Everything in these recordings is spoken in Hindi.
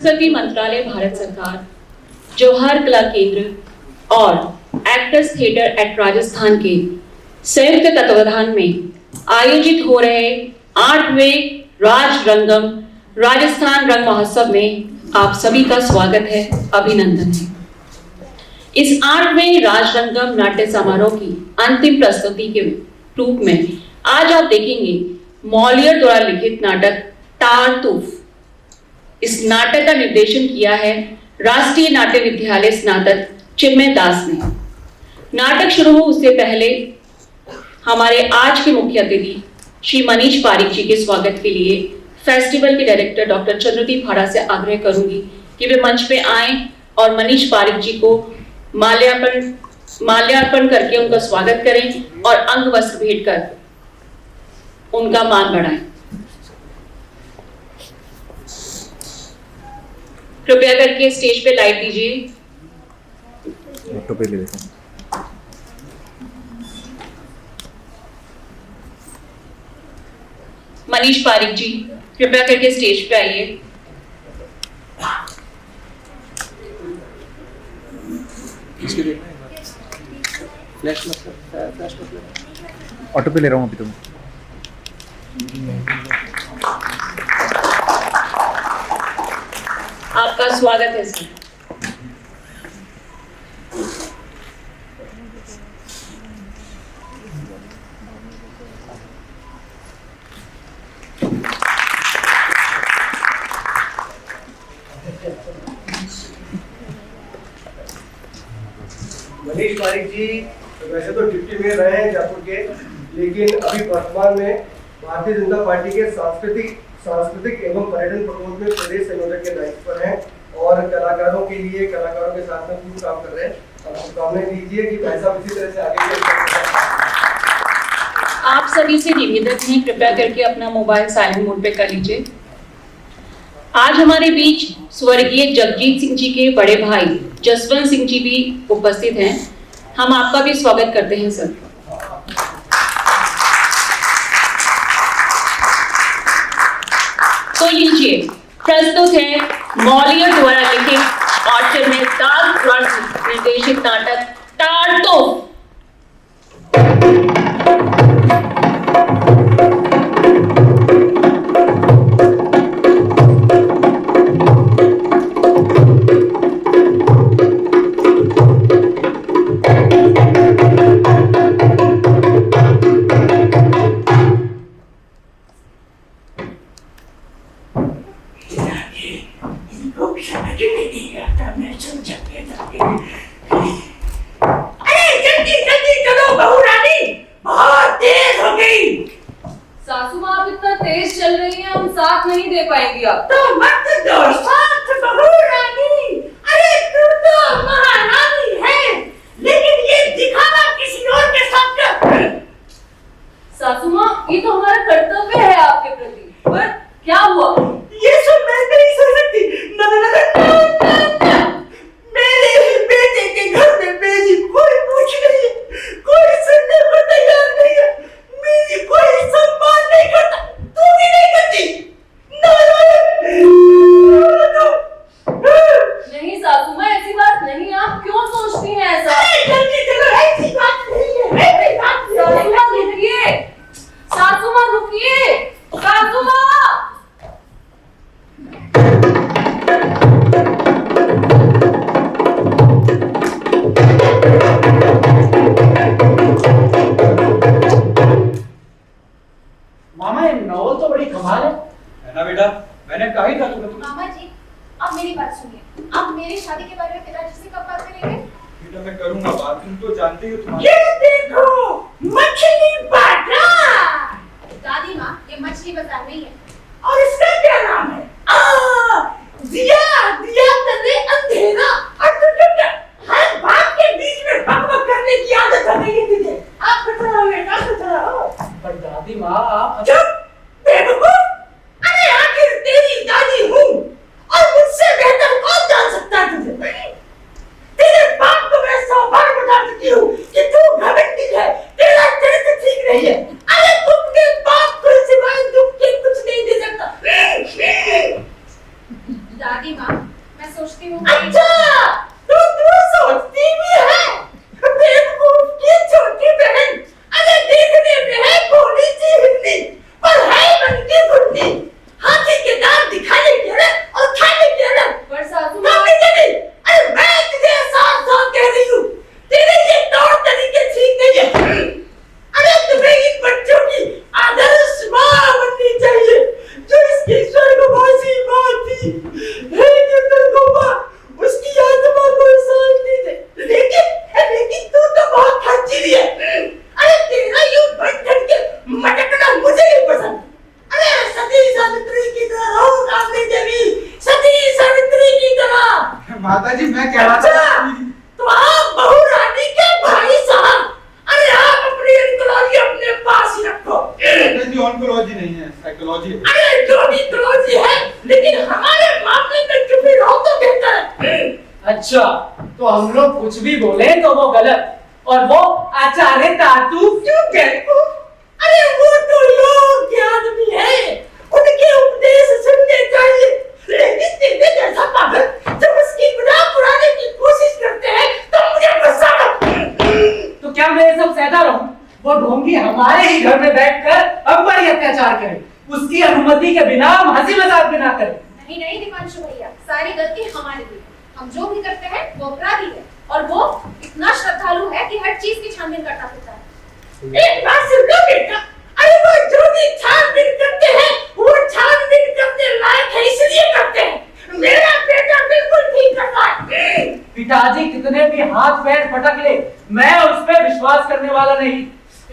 संस्कृति मंत्रालय भारत सरकार, जवाहर कला केंद्र और एक्टर्स थिएटर एट राजस्थान के संयुक्त तत्वावधान में आयोजित हो रहे 8वें राज रंगम राजस्थान रंग महोत्सव में आप सभी का स्वागत है, अभिनंदन है। इस 8वें राज रंगम नाट्य समारोह की अंतिम प्रस्तुति के रूप में आज आप देखेंगे मौलियर द्वारा लिखित नाटक टारतूफ। इस नाटक का निर्देशन किया है राष्ट्रीय नाट्य विद्यालय स्नातक चिन्मय दास ने। नाटक शुरू हो उससे पहले हमारे आज के मुख्य अतिथि श्री मनीष पारिक जी के स्वागत के लिए फेस्टिवल के डायरेक्टर डॉक्टर चंद्रदीप हाड़ा से आग्रह करूंगी कि वे मंच पे आएं और मनीष पारिक जी को माल्यार्पण करके उनका स्वागत करें और अंग वस्त्र भेंट कर उनका मान बढ़ाएं। कृपया करके स्टेज पे लाइट दीजिए। मनीष पारिक जी कृपया करके स्टेज पे आइए। ऑटो पे ले रहा हूँ अभी तुम। आपका स्वागत है सर। मनीष पारिक जी वैसे तो डिप्टी मेयर रहे हैं जयपुर के, लेकिन अभी वर्तमान में भारतीय जनता पार्टी के सांस्कृतिक एवं पर्यटन प्रकोष्ठ में प्रदेश संयोजक के दायित्व पर हैं और कलाकारों के साथ में खूब काम कर रहे हैं। अब शुभकामनाएं दीजिए कि पैसा इसी तरह से आगे। आप सभी से निवेदन है कृपया करके अपना मोबाइल साइलेंट मोड पे कर लीजिए। आज हमारे बीच स्वर्गीय जगजीत सिंह जी के बड़े भाई जसवंत सिंह जी भी उपस्थित हैं। हम आपका भी स्वागत करते हैं सर। तो लीजिए प्रस्तुत है मौलियर द्वारा लिखित और चिन्मय दास द्वारा निर्देशित नाटक टारतूफ। सासू माँ आप इतना तेज चल रही हैं, हम साथ नहीं दे पाएंगे अब। तो मत दो साथ बहू रानी। अरे तू तो महारानी है, लेकिन ये दिखावा किसी और के साथ कर। सासू माँ ये तो हमारा कर्तव्य है आपके प्रति, पर क्या हुआ? ये सब मैं नहीं सह सकती। ना ना ना ना, मेरे ही बेटे के घर में मेरी कोई पूछ नहीं है, कोई सुनने को तैयार नहीं है, मेरी कोई सम्मान नहीं करता, तू भी नहीं करती। नहीं सासू माँ ऐसी बात नहीं, आप क्यों सोचती हैं ऐसा? जल्दी चलो, ऐसी बात नहीं है, ऐसी बात नहीं है। सासू माँ रुकिए, सासू माँ रुकिए, सासू माँ। मामा ये नॉवल तो बड़ी कमाल है ना बेटा। मैंने कहा ही था तुम्हें। मामा जी आप मेरी बात सुनिए। आप मेरी शादी के बारे में पिताजी से कब बात करेंगे? बेटा मैं करूंगा बात, तुम तो जानते ही हो तुम्हारी। ये देखो मछली बाजार। दादी माँ ये मछली बाजार नहीं है। और इसका क्या नाम है? दिया तने अंधेरा। और तुझे हर बात के बीच में बकबक करने की आदत है नहीं तुझे। आप कुछ बेटा कुछ रहो। पर दादी माँ आप चुप बेवकूफ। अरे आखिर तेरी दादी हूँ और मुझसे बेहतर कौन जान सकता है तुझे? तेरे बाप को मैं 100 बार बता चुकी हूँ कि तू घमंडी है, तेरा चरित्र ठीक नहीं है। अरे तुमके बाप को सिवाय दुख के कुछ नहीं दे सकता। मैं सोचती हूँ अच्छा, तो तू सोचती भी है? बेवकूफ की छोटी बहन। अरे देखने में है भोली सी हिरनी, पर है मन की गुंडी। हाथी के दांत दिखाने के अलग और खाने के अलग। पर सासू माँ काफी जल्दी। अरे मैं तुझे साफ-साफ कह रही हूँ, तेरे ये तौर तरीके ठीक नहीं है। अरे तुम्हें इन बच्चों की आदर्श माँ बननी चाहिए, जो इसकी स्वर्गवासी माँ थी। हे गिरधर उसकी आत्मा को शांति दे। लेकिन तू तो बहुत खर्चीली है। अरे तेरा यूं बन-ठन के मटकना मुझे नहीं पसंद। अरे सती सावित्री की तरह रहो कामनी देवी, सती सावित्री की तरह। माताजी मैं कह रहा था अच्छा, तो आप बहू रानी के भाई साहब। अरे आप अपनी एनकोलॉजी अपने पास ही रखो। जी ऑन्कोलॉजी नहीं है, साइकोलॉजी है। अरे जो भी एनकोलॉजी है, लेकिन हमारे मामले में चुप ही रहो तो बेहतर है। अच्छा, तो हम लोग कुछ भी बोले तो वो गलत, और वो आचार्य तातू क्यों कहते? अरे वो तो लोग के आदमी है, उनके उपदेश सुनने चाहिए। लेकिन तेरे जैसा पागल जब उसकी गुनाह पुराने की कोशिश करते हैं तो मुझे गुस्सा आता है। तो क्या मैं ये सब सहता रहूं? वो ढोंगी हमारे ही घर में बैठकर हम पर ही अत्याचार करे, उसकी अनुमति के बिना हम हंसी मजाक भी ना करें। नहीं नहीं दीपांशु भैया, सारी गलती हमारी भी है। हम जो भी करते हैं वो अपराधी है, और वो इतना श्रद्धालु है कि हर चीज की छानबीन करता फिरता है। एक बात सुन लो बेटा, अरे वो जो भी छानबीन करते हैं वो छानबीन करने लायक है इसलिए करते हैं। मेरा बेटा बिल्कुल ठीक करता है। पिताजी कितने भी हाथ पैर पटक ले, मैं उस पर विश्वास करने वाला नहीं।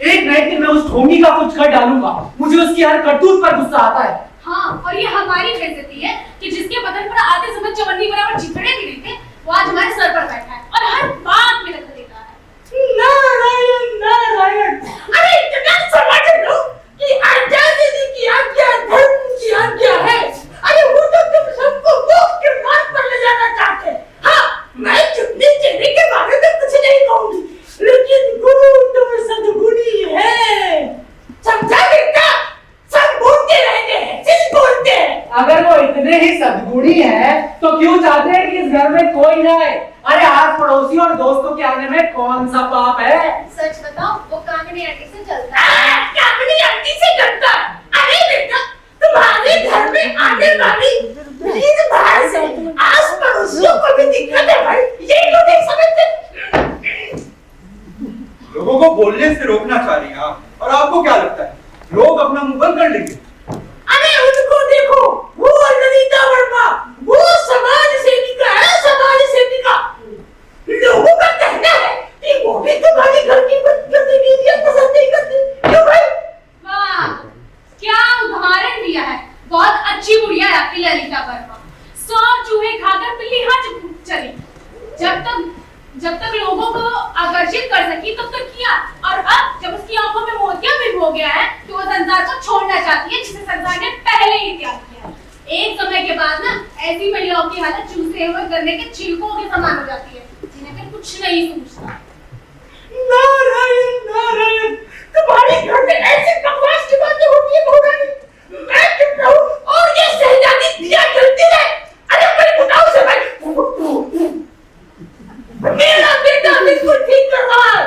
एक न एक दिन मैं उस ढोंगी का कुछ कर डालूंगा। मुझे उसकी हर करतूत पर गुस्सा आता है। हाँ, और ये हमारी बेइज्जती है कि जिसके बदन पर आते समय चवन्नी बराबर चिथड़े भी नहीं थे, वो आज हमारे सर पर बैठा है और हर बात में दखल देता है। नारायण नारायण। अरे इतना समझ लो कि आजादी की आज्ञा धर्म की आज्ञा है। अरे वो तो तुम सबको मोक्ष के मार्ग पर ले जाना चाहते हैं। हाँ, मैं चुपने चेहरे के बारे में कुछ नहीं कहूंगी, लेकिन गुरु तुम सद्गुणी है। समझा बेटा? सब बोलते रहते हैं, सिर्फ बोलते हैं। अगर वो इतने ही सद्गुणी है तो क्यों चाहते हैं कि इस घर में कोई ना आए? अरे आस पड़ोसी और दोस्तों के आने में कौन सा पाप है? सच बताओ, वो कांगनी आंटी से चलता है। कामनी आंटी से डरता है। अरे बेटा, तुम्हारे घर में आने वाली भीड़ भाड़ से आस पड़ोसियों को भी दिक्कत है भाई, ये लोग नहीं समझते। लोगों को बोलने से रोकना चाह रही हैं आप, और आपको क्या लगता है लोग अपना मुंह बंद कर लेंगे? अरे उनको देखो, वो ललिता वर्मा, वो समाज सेविका है, समाज सेविका। लोगों का कहना है कि वो भी तुम्हारे घर की गतिविधियां पसंद नहीं करती। क्यों भाई? वाह, क्या उदाहरण दिया है। बहुत अच्छी बुढ़िया है आपकी ललिता वर्मा। 100 चूहे खाकर बिल्ली हाथ चली। जब तक लोगों को आकर्षित कर सकी तब तक किया, और अब जब उसकी आंखों में मोतिया भी हो गया है तो वो संसार को छोड़ना चाहती है जिसे संसार ने पहले ही त्याग किया है। एक समय के बाद ना ऐसी महिलाओं की हालत चूसे हुए गन्ने के छिलकों के समान हो जाती है, जिन्हें फिर कुछ नहीं सूझता। नारायण नारायण, तुम्हारे घर में ऐसी बकवास की बातें होती है भौरानी। मैं चुप रहूं और ये शहजादी दिया जलती है। अरे मैं बताऊं से भाई, मेरा बेटा बिल्कुल ठीक कर रहा है।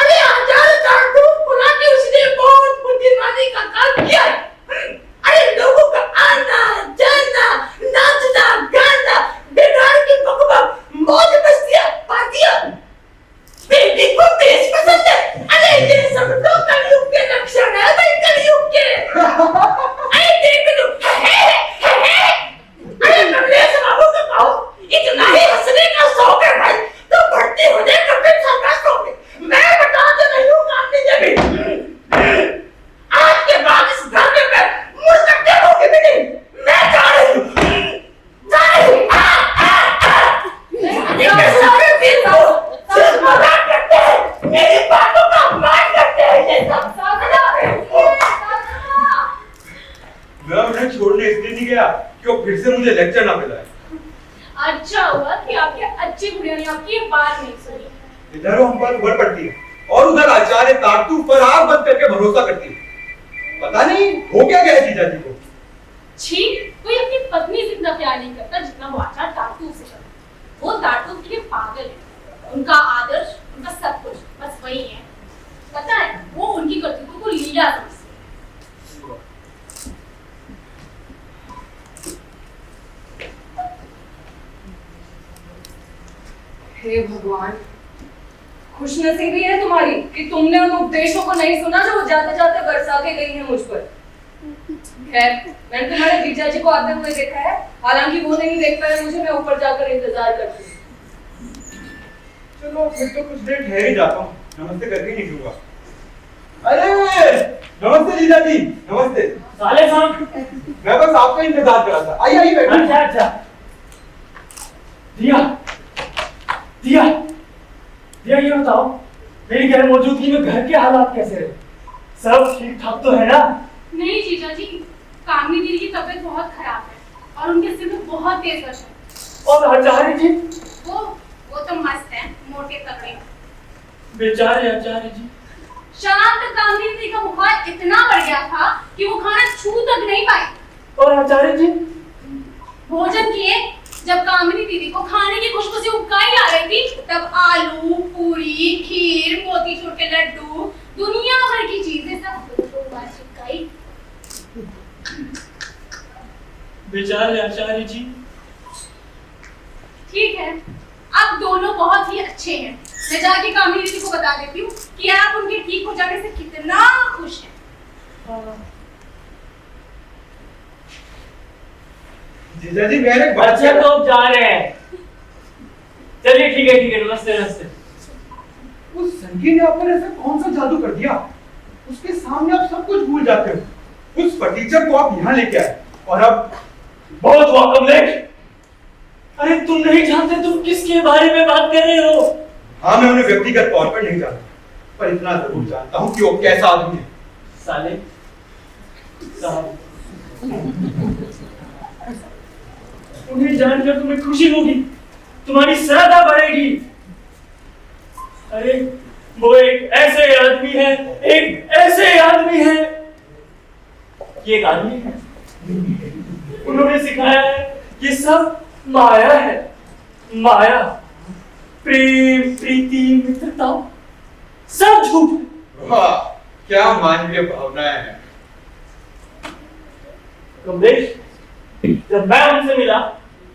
अरे आचार्य तातू बुला के उसने बहुत बुद्धिमानी का काम किया है। अरे लोगों का आना जाना, नाचना गाना, बेकार की बकवास, मौज मस्तियां, पार्टियां, बेटी को देश पसंद है। अरे ये सब तो कलयुग के लक्षण है भाई, कलयुग के। अरे देख लो, अरे कमलेश बाबू को कहो, इतना ही हंसने का शौक है भाई तो भर्ती हो जाए कपिल शर्मा में। मैं बता दे रही हूँ कामनी देवी, आज के बाद इस घर में मैं मुड़ सकते होगी भी नहीं। मैं जा रही हूँ, जा रही हूँ। सारे दिन को सिर्फ मजाक करते हैं, मेरी बातों का अपमान करते हैं ये सब। मैं उन्हें छोड़ने इसलिए नहीं गया कि वो फिर से मुझे लेक्चर ना मिलाए। अच्छा हुआ कि आपके अच्छी बुढ़िया ने आपकी ये बात नहीं सुनी। इधर वो हम पर उबड़ पड़ती है और उधर आचार्य तातू पर आग बंद करके भरोसा करती है। पता नहीं हो क्या गया जीजा जी को। छी, कोई अपनी पत्नी से इतना प्यार नहीं करता जितना वो आचार्य तातू। हे भगवान, खुशनसीबी है तुम्हारी कि तुमने उन उपदेशों को नहीं सुना जो जाते जाते बरसा के गई है मुझ पर। खैर, मैंने तुम्हारे जीजा जी को आते हुए देखा है, हालांकि वो नहीं देख पाए मुझे, मैं ऊपर जाकर इंतजार करती हूँ। चलो फिर तो कुछ देर ठहर ही जाता हूँ, नमस्ते करके ही निकलूंगा। अरे नमस्ते जीजा जी, नमस्ते। साले साहब, मैं बस आपका इंतजार कर रहा था। आइए आइए बैठिए। अच्छा अच्छा। दिया दिया दिया, ये बताओ मेरी गैर मौजूदगी में घर के हालात कैसे रहे? सब ठीक ठाक तो है ना? नहीं जीजा जी, कामनी दीदी की तबीयत बहुत खराब है और उनके सिर में बहुत तेज वजन है। और आचार्य जी? वो तो मस्त है, मोटे तगड़े। बेचारे आचार्य जी। शाम तक कामनी दीदी का बुखार इतना बढ़ गया था कि वो खाना छू तक नहीं पाई। और आचार्य जी? भोजन किए, जब कामिनी दीदी को खाने की खुशबू से उबकाई आ रही थी, तब आलू, पूरी, खीर, मोतीचूर के लड्डू, दुनिया भर की चीजें सब दो बार चिपकाई। बेचारे आचार्य जी। ठीक है, अब दोनों बहुत ही अच्छे हैं। मैं जाके कामिनी दीदी को बता देती हूँ कि आप उनके ठीक हो जाने से कितना खुश हैं। जीजा जी मेरे एक बात अच्छा तो अब जा रहे हैं। चलिए ठीक है, नमस्ते नमस्ते। उस संगी ने आप पर ऐसा कौन सा जादू कर दिया? उसके सामने आप सब कुछ भूल जाते हो। उस फटीचर को आप यहाँ लेके आए और अब बहुत हुआ कमलेश। अरे तुम नहीं जानते तुम किसके बारे में बात कर रहे हो? हाँ, मैं उन्हें व्यक्तिगत तौर पर नहीं जानता, पर इतना जरूर जानता हूँ कि वो कैसा आदमी है। साले साहब, उन्हें जानकर तुम्हें खुशी होगी, तुम्हारी श्रद्धा बढ़ेगी। अरे वो एक ऐसे आदमी है, एक ऐसे आदमी है, ये एक आदमी है। उन्होंने सिखाया है कि सब माया है, माया, प्रेम, प्रीति, मित्रता सब झूठ है। वाह, क्या मानवीय भावनाएं हैं। कमलेश, जब मैं उनसे मिला,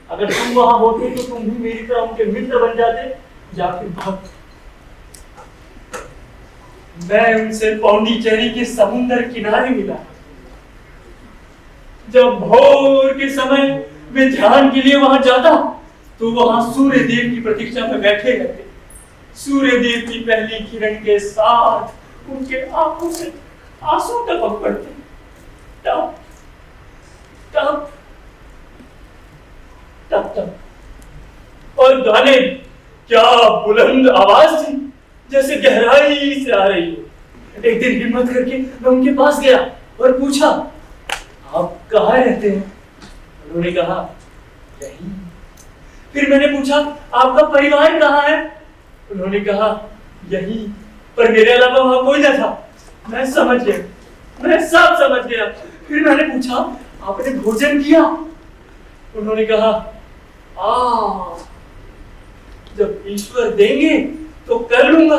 अगर तुम वहां होते तो तुम भी मेरी तरह उनके मित्र बन जाते या फिर भक्त। मैं उनसे पौंडीचेरी के समुद्र किनारे मिला। जब भोर के समय मैं ध्यान के लिए वहां जाता तो वहां सूर्य देव की प्रतीक्षा में बैठे रहते। सूर्य देव की पहली किरण के साथ उनके आंखों से आंसू टपक पड़ते। तब तब तब तब और गाने क्या बुलंद आवाज थी, जैसे गहराई से आ रही हो। एक दिन हिम्मत करके मैं उनके पास गया और पूछा, आप कहाँ रहते हैं? उन्होंने कहा, यहीं। फिर मैंने पूछा, आपका परिवार कहाँ है? उन्होंने कहा, यहीं। पर मेरे अलावा वहां कोई न था। मैं समझ गया, मैं सब समझ गया। फिर मैंने पूछा, आपने भोजन किया? उन्होंने कहा, जब ईश्वर देंगे तो कर लूंगा।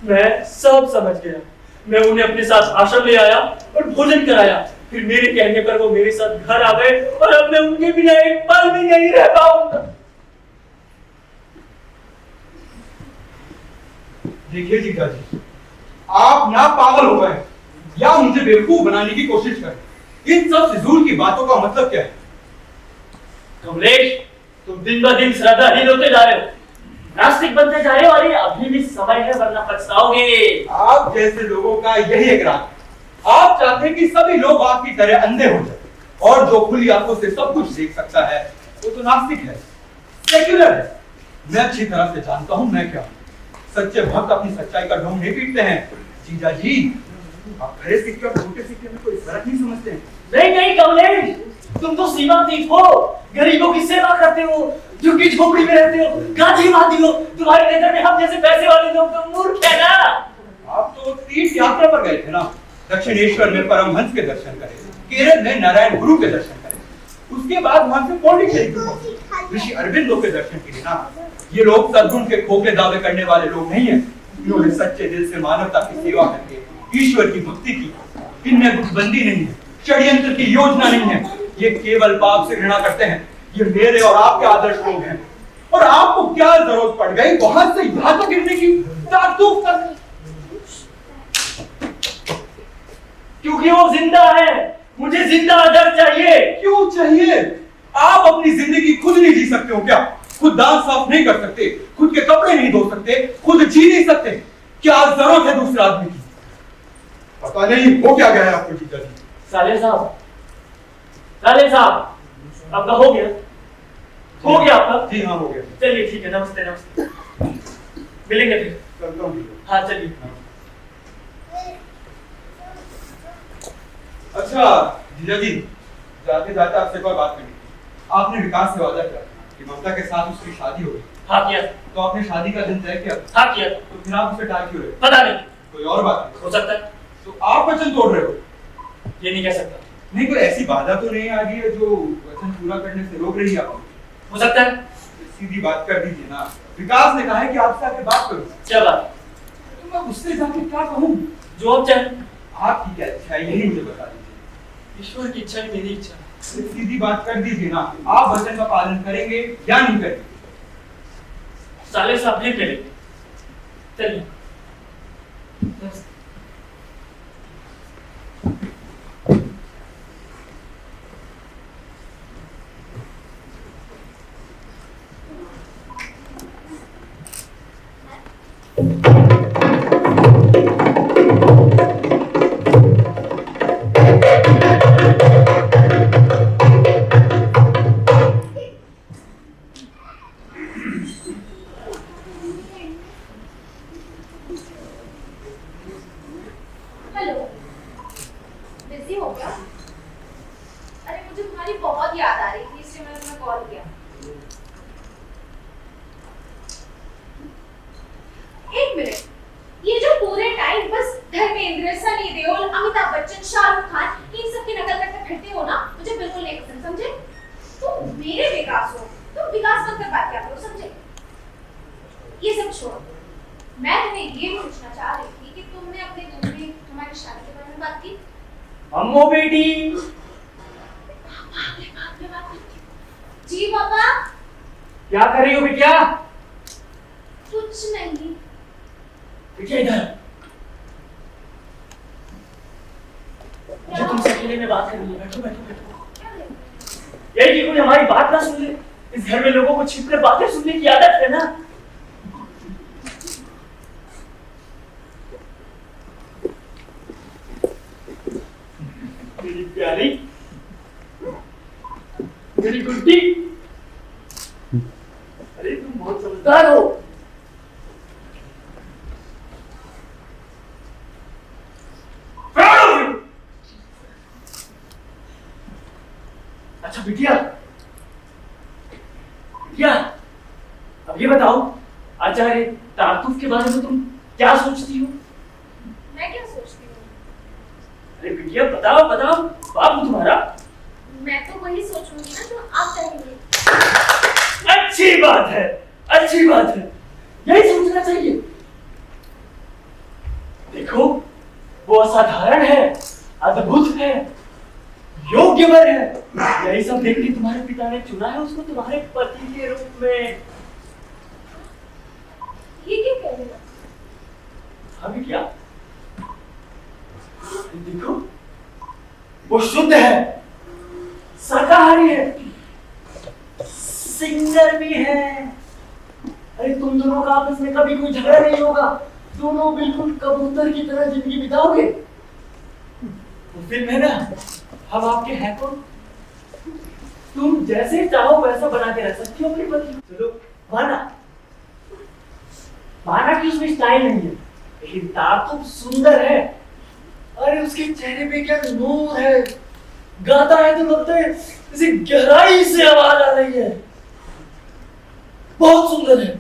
मैं सब समझ गया। मैं उन्हें अपने साथ आश्रम ले आया और भोजन कराया। फिर मेरे कहने पर वो मेरे साथ घर आ गए और अब मैं उनके बिना एक पल भी नहीं रह पाऊंगा। देखिए जीजा जी, आप ना पागल हो गए या मुझे बेवकूफ बनाने की कोशिश करें। इन सब फिजूल की बातों का मतलब क्या है? कमलेश, तुम दिन ब दिन श्रद्धाहीन होते जा रहे हो, नास्तिक बनते जा रहे हो। और ये अभी भी समय है, वरना पछताओगे। आप जैसे लोगों का यही एक राग। आप चाहते हैं कि सभी लोग आपकी तरह अंधे हो जाए, और जो खुली आंखों से सब कुछ देख सकता है वो तो नास्तिक है, सेक्युलर है। मैं अच्छी तरह से जानता हूं मैं क्या हूं। सच्चे भक्त अपनी सच्चाई का ढोंग नहीं पीटते हैं। जीजा जी, आप खरे सिक्के और झूठे सिक्के में कोई फर्क नहीं समझते हैं। नहीं नहीं कमलेश, तुम तो सीमातीत हो, गरीबों की सेवा करते हो, झुग्गी झोपड़ी में रहते हो, गांधीवादी हो। तुम्हारी नजर में हम जैसे पैसे वाले लोग तो मूर्ख है ना। आप तो तीर्थ यात्रा पर गए थे ना, दक्षिणेश्वर में परमहंस के दर्शन करे, केरल में नारायण गुरु के दर्शन करे, उसके बाद वहां से पौंडीचेरी पहुंचे ऋषि अरविंदो के दर्शन के लिए ना। ये लोग सद्गुण के खोखले दावे करने वाले लोग नहीं है। इन्होंने सच्चे दिल से मानवता की सेवा करके ईश्वर की भक्ति की। इनमें गुटबंदी नहीं है, षड्यंत्र की योजना नहीं है। ये केवल पाप से घृणा करते हैं। ये मेरे और आपके आदर्श लोग हैं। और आपको क्या जरूरत पड़ गई वहां से यहां तक गिरने की, तारतूफ करने? क्योंकि वो जिंदा है, मुझे जिंदा अदर चाहिए। क्यों चाहिए? आप अपनी जिंदगी खुद नहीं जी सकते हो क्या? खुद दांत साफ नहीं कर सकते, खुद के कपड़े नहीं धो सकते, खुद जी नहीं सकते, क्या जरूरत है दूसरे आदमी की? पता नहीं हो क्या गया है आपको जीजा जी। साले साहब, आपका हो गया? हो गया आपका? जी हाँ, हो गया। चलिए ठीक है, नमस्ते नमस्ते, मिलेंगे फिर। चलता हूँ। हाँ चलिए। अच्छा जीजा जी, जाते जाते आपसे कोई बात करनी। आपने विकास से वादा किया कि ममता के साथ उसकी शादी होगी। हाँ किया। तो आपने शादी का दिन तय किया? हाँ किया। तो फिर आप उसे टाल क्यों रहे? पता नहीं, कोई और बात हो सकता है। तो आप वचन तोड़ रहे हो? ये नहीं कह सकता। नहीं, कोई ऐसी बाधा तो नहीं आ गई है जो वचन पूरा करने से रोक रही है आपको? हो सकता है। सीधी बात कर दीजिए ना। विकास ने कहा है कि आपसे आके बात करूं। क्या बात? तो मैं उससे जाके क्या कहूं? जो आप चाहें। आपकी क्या इच्छा है यही मुझे बता दीजिए। ईश्वर की इच्छा ही मेरी इच्छा है। सीधी बात कर दीजिए ना, आप वचन का पालन करेंगे या नहीं करेंगे? साले साहब फिर मिलेंगे। चलिए। हेलो, बिजी हो क्या? अरे मुझे तुम्हारी बहुत याद आ रही थी, इसलिए मैंने तुम्हें कॉल किया। एक मिनट, ये जो पूरे टाइम बस धर्मेंद्र, सनी देओल, अमिताभ बच्चन, शाहरुख खान इन सब की नकल करके फिरते हो ना, मुझे बिल्कुल नहीं पसंद, समझे? तुम मेरे विकास हो, तुम विकास बनकर बात क्या करो, समझे? ये सब छोड़ो, मैं तुम्हें ये पूछना चाह रही थी कि तुमने अपने घर में हमारी शादी के बारे में बात की? अम्मो बेटी। जी पापा। क्या कर रही हो बिटिया? कुछ नहीं। बिटिया इधर। मुझे तुमसे अकेले में बात करनी है, बैठो बैठो बैठो। यही कि कोई हमारी बात ना सुन ले। इस घर में लोगों को छिपकर बातें सुनने की आदत है ना। मेरी प्यारी, मेरी गुड्डी, अरे तुम बहुत समझदार हो। अच्छा बिटिया, बिटिया, अब ये बताओ, आचार्य तारतूफ के बारे में तुम क्या सोचती हो? मैं क्या सोचती हूँ? अरे बिटिया बताओ बताओ, बाबू तुम्हारा। मैं तो वही सोचूंगी ना जो आप कहेंगे। अच्छी बात है, अच्छी बात है, यही सोचना चाहिए। देखो, वो असाधारण है, अद्भुत है, योग्यवर है। यही सब देख के तुम्हारे पिता ने चुना है उसको तुम्हारे पति के रूप में। ये क्या कह रहे हो? अभी क्या? देखो, वो शुद्ध है, शाकाहारी है, सिंगर भी है। अरे तुम दोनों का आपस में कभी कोई झगड़ा नहीं होगा, दोनों बिल्कुल कबूतर की तरह जिंदगी बिताओगे। वो फिल्म है ना, हम आपके हैं कौन? तुम जैसे चाहो वैसा बना के रख सकती हो अपनी पत्नी। चलो माना, माना कि उसमें स्टाइल नहीं है, लेकिन तारतूफ सुंदर है। अरे उसके चेहरे पे क्या नूर है, गाता है तो लगता है जैसे गहराई से आवाज आ रही है, बहुत सुंदर है।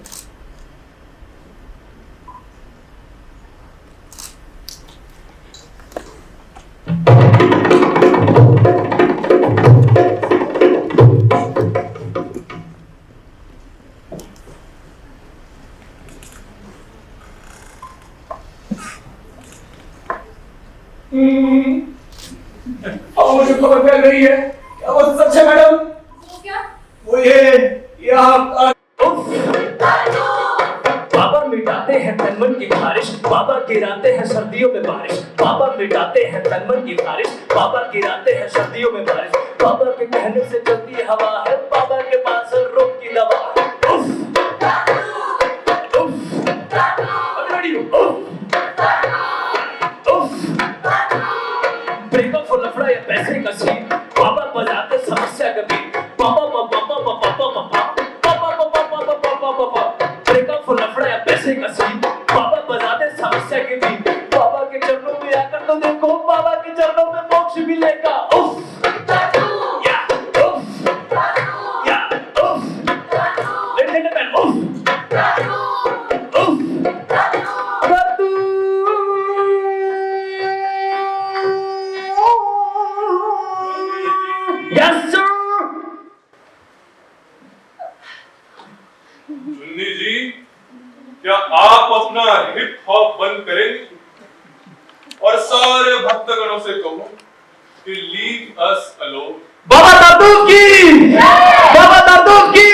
और मुझे खबर मिल रही है, क्या वो सच है मैडम? वो क्या? वो ये आप सर्दियों में बारिश, बाबा मिटाते हैं तन मन की बारिश, बाबा गिराते हैं सर्दियों में बारिश, बाबा के कहने से चलती हवा है, बाबा के पास है रोग की दवा। उफ, उफ, I'm ready, उफ, उफ, ब्रेकअप हो लफड़ा या पैसे का सीन, बाबा बजाते समस्या का बीट, बाबा बाबा बाबा बाबा बाबा ब्रेकअप हो लफड़ा या पैसे का सीन, बाबा बजाते समस्या के बीट, बाबा के चरणों में आकर तो देखो, बाबा के चरणों में मोक्ष मिलेगा। उफ, या, उफ, या, उफ, लेट्स हिट द पेन, उफ, उफ, गद्दू। Yes, sir. चुन्नी जी, क्या आप अपना हिप हॉप बंद करेंगे और सारे भक्तगणों से कहो कि लीव अस अलोन। बाबा दादू की, बाबा दादू की,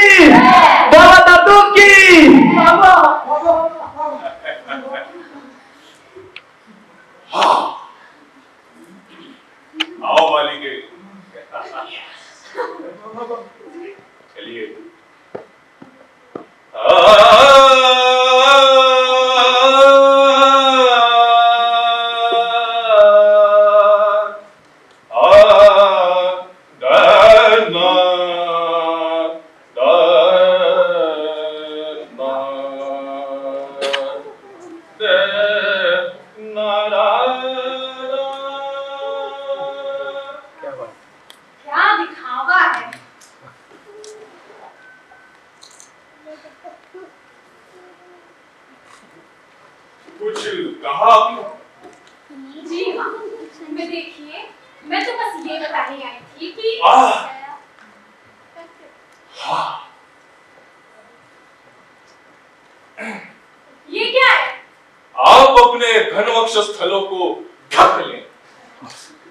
बाबा दादू की। हाँ, आओ बालिके, चलिए। क्या दिखावा है। कुछ कहा आपने? जी हाँ, मैं देखिए, मैं तो बस ये बताने आई थी कि ये क्या है? आप अपने घनवक्ष स्थलों को ढक लें।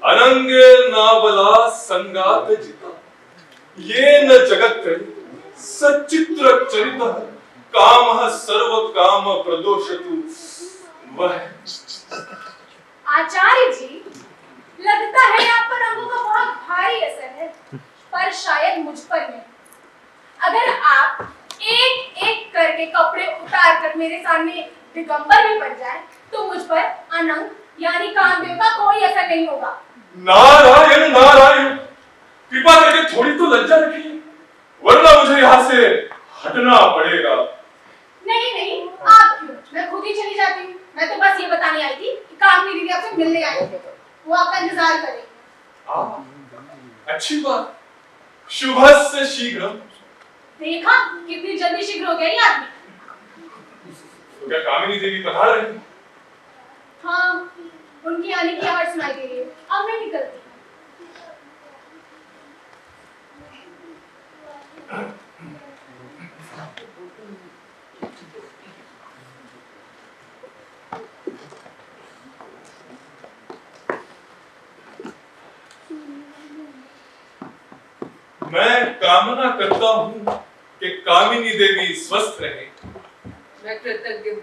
अनंगे नाबला संगात जिता, ये न जगत सचित्र चरित काम सर्व काम प्रदोषतु वह। आचार्य जी, लगता है आप पर रंगों का बहुत भारी असर है, पर शायद मुझ पर नहीं। अगर आप एक एक करके कपड़े उतार कर मेरे सामने दिगंबर भी बन जाए, तो मुझ पर अनंग यानी कामदेव का कोई असर नहीं होगा। नारायण नारायण, कृपा करके थोड़ी तो लज्जा रखिए, वरना मुझे यहाँ से हटना पड़ेगा। नहीं नहीं, आप क्यों, मैं खुद ही चली जाती हूँ। मैं तो बस ये बताने आई थी कि कामनी दीदी आपसे मिलने आई है, वो आपका इंतजार करेगी। अच्छी बात, शुभस्य शीघ्र। देखा कितनी जल्दी शीघ्र हो गया ये आदमी। तो क्या कामिनी देवी पधार रही? हाँ, उनकी आने की आवाज सुनाई दे रही है। अब मैं निकलती हूँ। मैं कामना करता हूँ कि कामिनी देवी स्वस्थ रहे। मैं कृतज्ञ हूँ।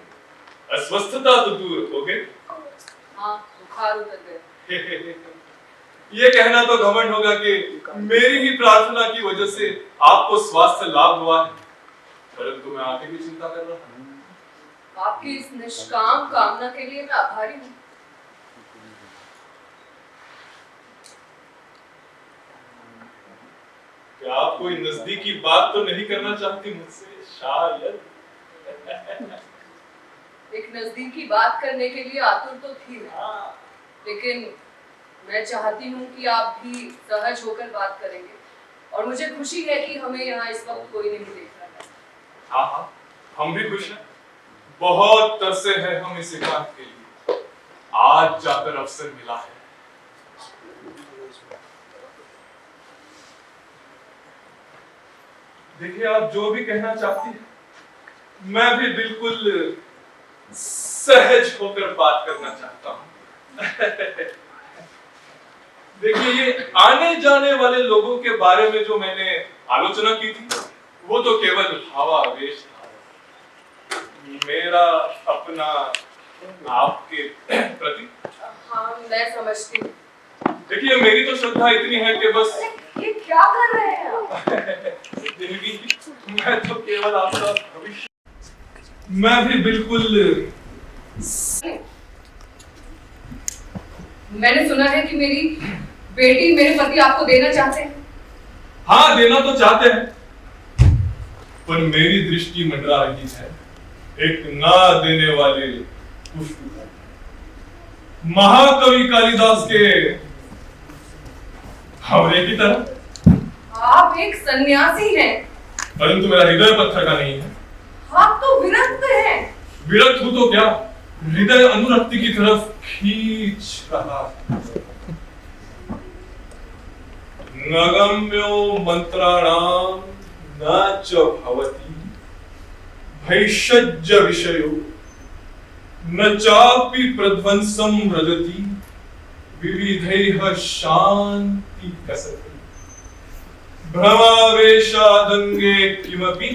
अस्वस्थता तो दूर हो गई। हाँ, बुखार उतर गया। ये कहना तो घमंड होगा कि मेरी ही प्रार्थना की वजह से आपको स्वास्थ्य लाभ हुआ है, परंतु मैं आगे भी चिंता कर रहा हूँ। आपकी इस निष्काम कामना के लिए मैं आभारी हूँ। क्या आप कोई नजदीकी बात तो नहीं करना चाहती मुझसे? शायद एक नजदीकी बात करने के लिए आतुर तो थी मैं, लेकिन मैं चाहती हूँ कि आप भी सहज होकर बात करेंगे, और मुझे खुशी है कि हमें यहाँ इस वक्त कोई नहीं देख रहा है। हाँ हाँ, हम भी खुश हैं। बहुत तरसे हैं हम इस एकांत के लिए। आज जाकर अवसर मिला है। देखिए, आप जो भी कहना चाहती हैं, मैं भी बिल्कुल सहज होकर बात करना चाहता हूँ। देखिए, ये आने जाने वाले लोगों के बारे में जो मैंने आलोचना की थी, वो तो केवल भावावेश था। मेरा अपना आपके प्रति। हाँ मैं समझती हूँ। देखिए मेरी तो श्रद्धा इतनी है कि बस ये क्या कर रहे हैं आप? देवी, मैं तो केवल आपका भविष्य, मैं भी बिल्कुल। मैंने सुना है कि मेरी बेटी मेरे पति आपको देना चाहते हैं। हाँ देना तो चाहते हैं, पर मेरी दृष्टि मंडरा रही है एक ना देने वाले पुष्प पर। महाकवि कालिदास के हावरे की तरह। आप एक सन्यासी हैं। परंतु मेरा हृदय पत्थर का नहीं है। आप तो विरक्त हैं। विरक्त हूं तो क्या, हृदय अनुरक्ति की तरफ खींच रहा है। नगम्यो मंत्राणाम न च भवति भैषज्य विषयो न चापि प्रध्वंसं रजति विविधैः शांति कसति भ्रमावेशादंगे किमपि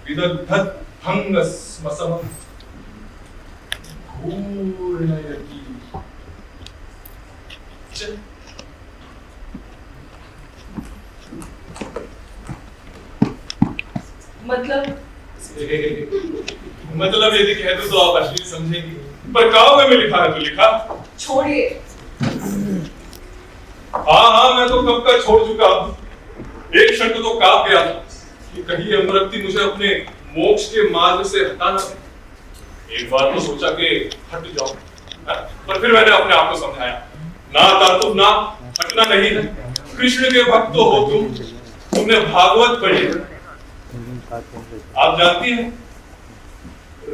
विदग्धत् भंगस्मसमम् घूर्णयति च। मतलब यदि कह दूं तो आप अश्लील समझेंगी, पर काव्य में लिखा है तो लिखा। छोड़िए। हाँ मैं तो कब का छोड़ चुका हूं। एक क्षण तो कांप गया था कि कहीं अनुरक्ति मुझे अपने मोक्ष के मार्ग से हटा ना दे। एक बार तो सोचा कि हट जाऊं, पर फिर मैंने अपने आप को समझाया, ना तातुब ना, हटना नहीं है। कृष्ण के भक्त तो हो तुमने भागवत पढ़ी। आप जानती हैं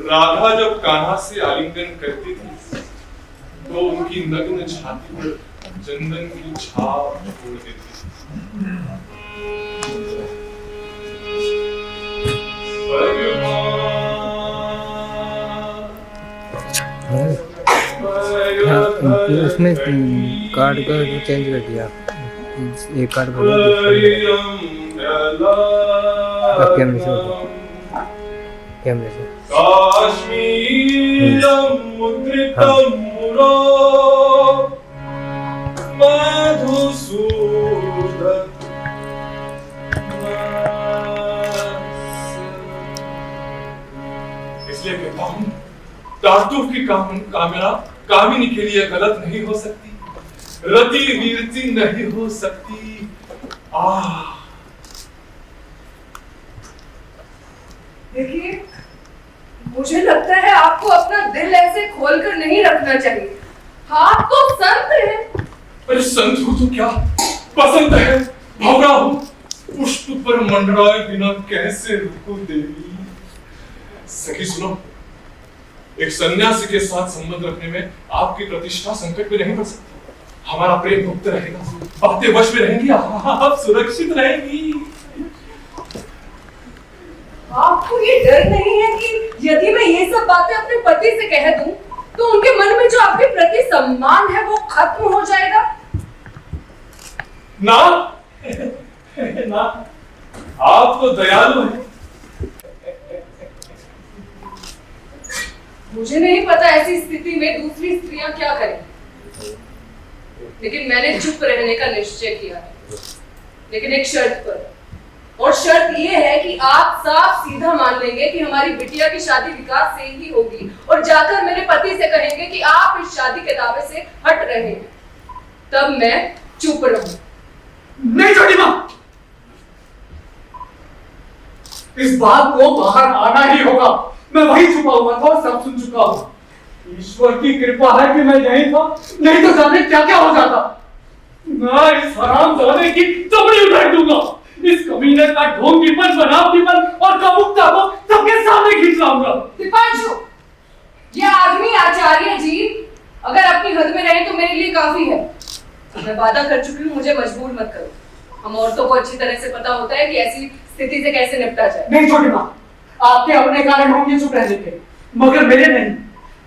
राधा जब कान्हा से आलिंगन करती थी तो उनकी नग्न छाती पर चंदन की छाप छोड़ देती थी। उसमें कार्ड का चेंज कर दिया, एक कार्ड बोला कैमरे से काश्मीरम मुद्रितम मुरो मधुसूदन। इसलिए कहता हूं तातुफ की कामना कामिनी के लिए गलत नहीं हो सकती, रति वीरति नहीं हो सकती। देखिए मुझे लगता है आपको अपना दिल ऐसे खोलकर नहीं रखना चाहिए। आप तो संत हैं। अरे संत हो तो क्या, पसंद है, भौरा हूं, पुष्प पर मंडराए बिना कैसे रुकूं देवी। सखी सुनो, एक सन्यासी के साथ संबंध रखने में आपकी प्रतिष्ठा संकट में नहीं पड़ सकती। हमारा प्रेम गुप्त रहेगा, बातें वश में रहेंगी, आप सुरक्षित रहेंगी। आपको ये डर नहीं है कि यदि मैं ये सब बातें अपने पति से कह दूं तो उनके मन में जो आपके प्रति सम्मान है वो खत्म हो जाएगा? ना ना, आप तो दयालु हैं। मुझे नहीं पता ऐसी स्थिति में दूसरी स्त्रियां क्या करें, लेकिन मैंने चुप रहने का निश्चय किया है, लेकिन एक शर्त पर। और शर्त ये है कि आप साफ सीधा मान लेंगे कि हमारी बिटिया की शादी विकास से ही होगी और जाकर मेरे पति से कहेंगे कि आप इस शादी के दावे से हट रहे हैं, तब मैं चुप रहूं। नहीं छोटी मां, इस बात को बाहर आना ही होगा। मैं वही छुपा हुआ था और सब सुन चुका हूं। ईश्वर की कृपा है कि मैं यहीं था, नहीं तो जाने क्या क्या हो जाता। मैं इस हरामजादे की चमड़ी उठाड़ दूंगा, इस कमीने का ढोंगीपन, बनावटीपन और कामुकता को सबके सामने खींच लाऊंगा। दीपांशु, ये आदमी आचार्य जी अगर अपनी हद में रहे तो मेरे लिए काफी है। मैं वादा कर चुकी हूँ, मुझे मजबूर मत करो। हम औरतों को अच्छी तरह से पता होता है कि ऐसी स्थिति से कैसे निपटा जाए। नहीं छोटी मां, आपके अपने कारण होंगे चुप रहने के, मगर मेरे नहीं।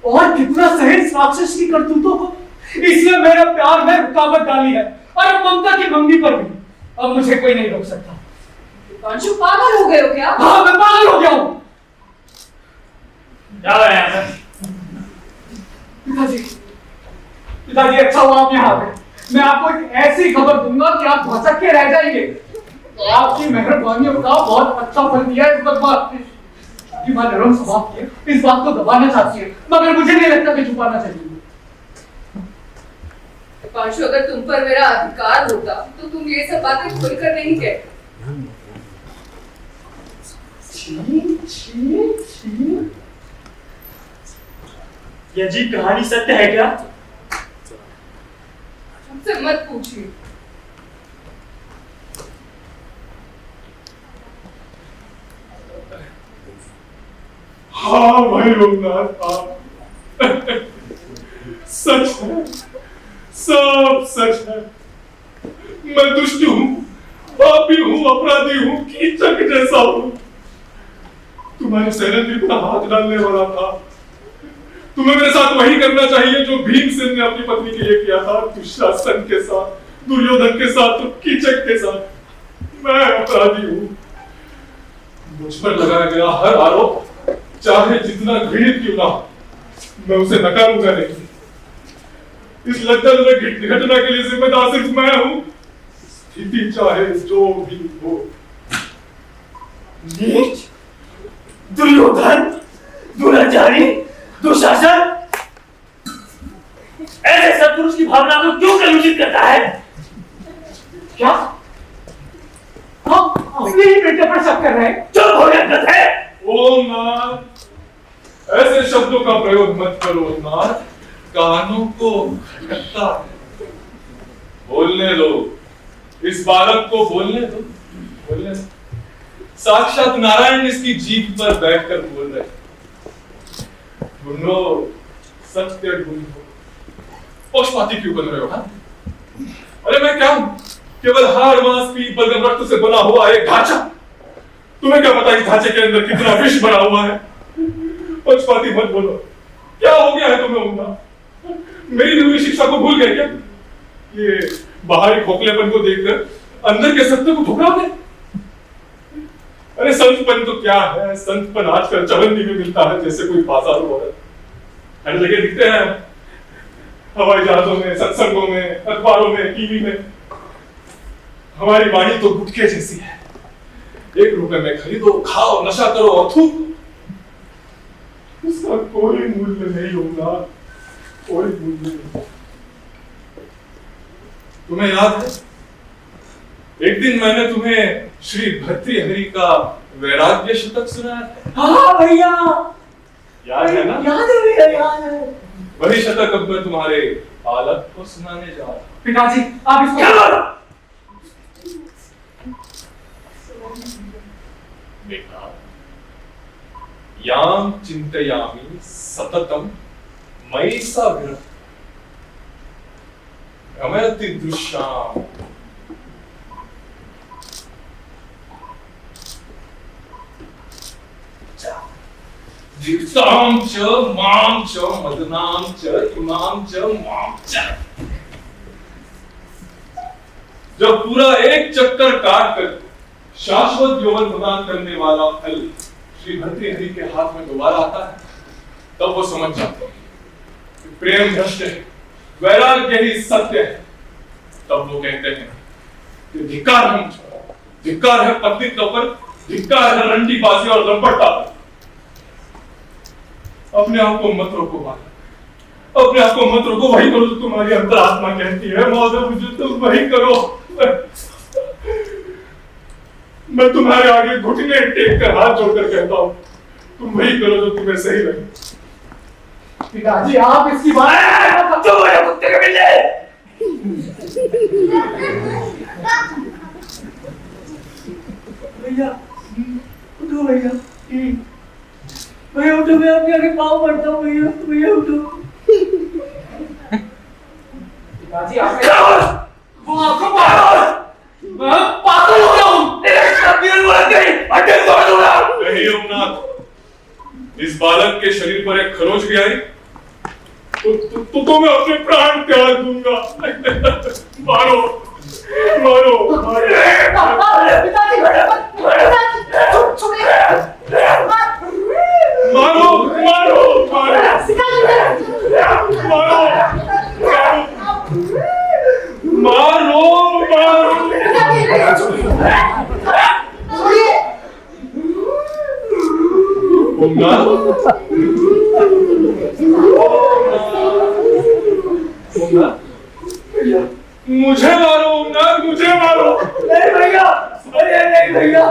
और कितना सहज राक्षस की करतूतों को, इसलिए मेरे प्यार में रुकावट डाली है और अब ममता की मंगनी पर भी अब मुझे कोई नहीं रोक सकता। दीपांशु, पागल हो गए हो क्या? हाँ, मैं पागल हो गया हूँ। क्या है यहाँ पर? पिताजी अच्छा हुआ आप यहाँ आ गए। मैं आपको एक ऐसी खबर दूंगा कि आप भसक के रह जाएंगे। तो आपकी मेहरबानियों का बहुत अच्छा फल दिया है इस बात ने। आपकी मां नरम स्वभाव की है, इस बात को दबाना चाहती है, मगर मुझे नहीं लगता कि छुपाना चाहिए। पांशु, अगर तुम पर मेरा अधिकार होता तो तुम ये सब बातें खुलकर नहीं कहते। ये अजीब कहानी सत्य है क्या? मुझसे मत पूछिए। हाँ भाई लोकनाथ, हाँ सच है, सब सच है। मैं दुष्ट हूँ, पापी हूँ, अपराधी हूँ, कीचक जैसा हूँ। तुम्हारे सेनापति पर हाथ डालने वाला था। तुम्हें मेरे साथ वही करना चाहिए जो भीमसेन ने अपनी पत्नी के लिए किया था, दुशासन के साथ, दुर्योधन के साथ, कीचक के साथ। मैं अपराधी हूँ। मुझ पर लगाया गया हर आरोप, चाहे जितना घृणित क्यों ना, मैं उसे नकारूंगा नहीं। इस लज्जाजनक घटना के लिए जिम्मेदार सिर्फ मैं हूं, स्थिति चाहे जो भी हो। नीच, दुर्योधन, दुराचारी, दुशासन, ऐसे सत्पुरुष की भावना को क्यों कलुषित करता है? क्या आप अपने ही बेटे पर शक कर रहे हैं? चुप हो गया है। ओम नाथ, ऐसे शब्दों का प्रयोग मत करो नाथ, कानों को खटकता है। बोलने दो, इस बालक को बोलने दो, बोलने दो। साक्षात नारायण इसकी जीभ पर बैठकर बोल रहे। ढूंढो, सत्य ढूंढो। पक्षपाती क्यों बन रहे हो? हाँ? अरे मैं क्या हूं? केवल हाड़ मांस पीप बलगम रक्त से बना हुआ एक ढांचा। तुम्हें क्या पता इस ढांचे के अंदर कितना विष भरा हुआ है? पक्षपाती मत बोलो। क्या हो गया है तुम्हें? उम्मा, मेरी दी हुई शिक्षा को भूल गए क्या? ये बाहरी खोखलेपन को देखकर अंदर के सत्य को ठुकराओगे? अरे संतपन तो क्या है? संतपन आजकल चवन्नी में मिलता है जैसे कोई बाजारू औरत। हर जगह दिखते हैं, हवाई जहाजों में, सत्संगों में, अखबारों में, टीवी में। हमारी वाणी तो गुटके जैसी है। 1 रुपए में खरीदो, खाओ, नशा करो और थूको। उसका कोई मूल्य नहीं होगा, कोई मूल्य नहीं। तुम्हें याद है, एक दिन मैंने तुम्हें श्री भर्तृहरि का वैराग्य शतक सुनाया था। हाँ भैया, याद है ना? याद है भैया, याद है। वही शतक अब मैं तुम्हारे बालक को सुनाने जा रहा हूं। पिताजी, आप इसको क्या बोलो? बेटा, याम चिंतयामि सततम मयि सा विरक्ति गमयति दृश्याम। जिक्ताम च माम च मदनाम च इमाम च माम च। जब पूरा एक चक्कर काट कर शाश्वत यौवन प्रदान करने वाला फल श्री भर्तृहरि के हाथ में दोबारा आता है, तब वो समझ जाते हैं कि प्रेम भ्रष्ट है, वैराग्य ही सत्य है। तब वो कहते हैं कि धिक्कार है मुझको, धिक्कार है पतित्व पर, धिक्कार है रंडीबाजी और लंपटता पर। अपने आप को मत रोको बालक, अपने आप को मत रोको। वही करो जो तुम्हारी अंतरात्मा कहती है। महोदय, मुझे तुम वही करो। मैं तुम्हारे आगे घुटने टेक कर हाथ जोड़कर कहता हूं, तुम वही करो जो तुम्हें सही लगे। पिताजी, आप इसकी बात जो है कुत्ते के बिल्ले। भैया उठो, भैया भैया उठो, मैं आपके आगे पाँव पड़ता हूँ। भैया भैया उठो। पिताजी, आप वो आपको पागल हो गया हूँ। नहीं ओमनाथ, इस बालक के शरीर पर एक खरोच भी आई तो मैं अपने प्राण त्याग दूंगा। मारो मारो मारो। पिताजी, मारो मारो मारो मारो। मुझे मारो ओमनाथ, मुझे मारो। नहीं भैया, भैया नहीं भैया,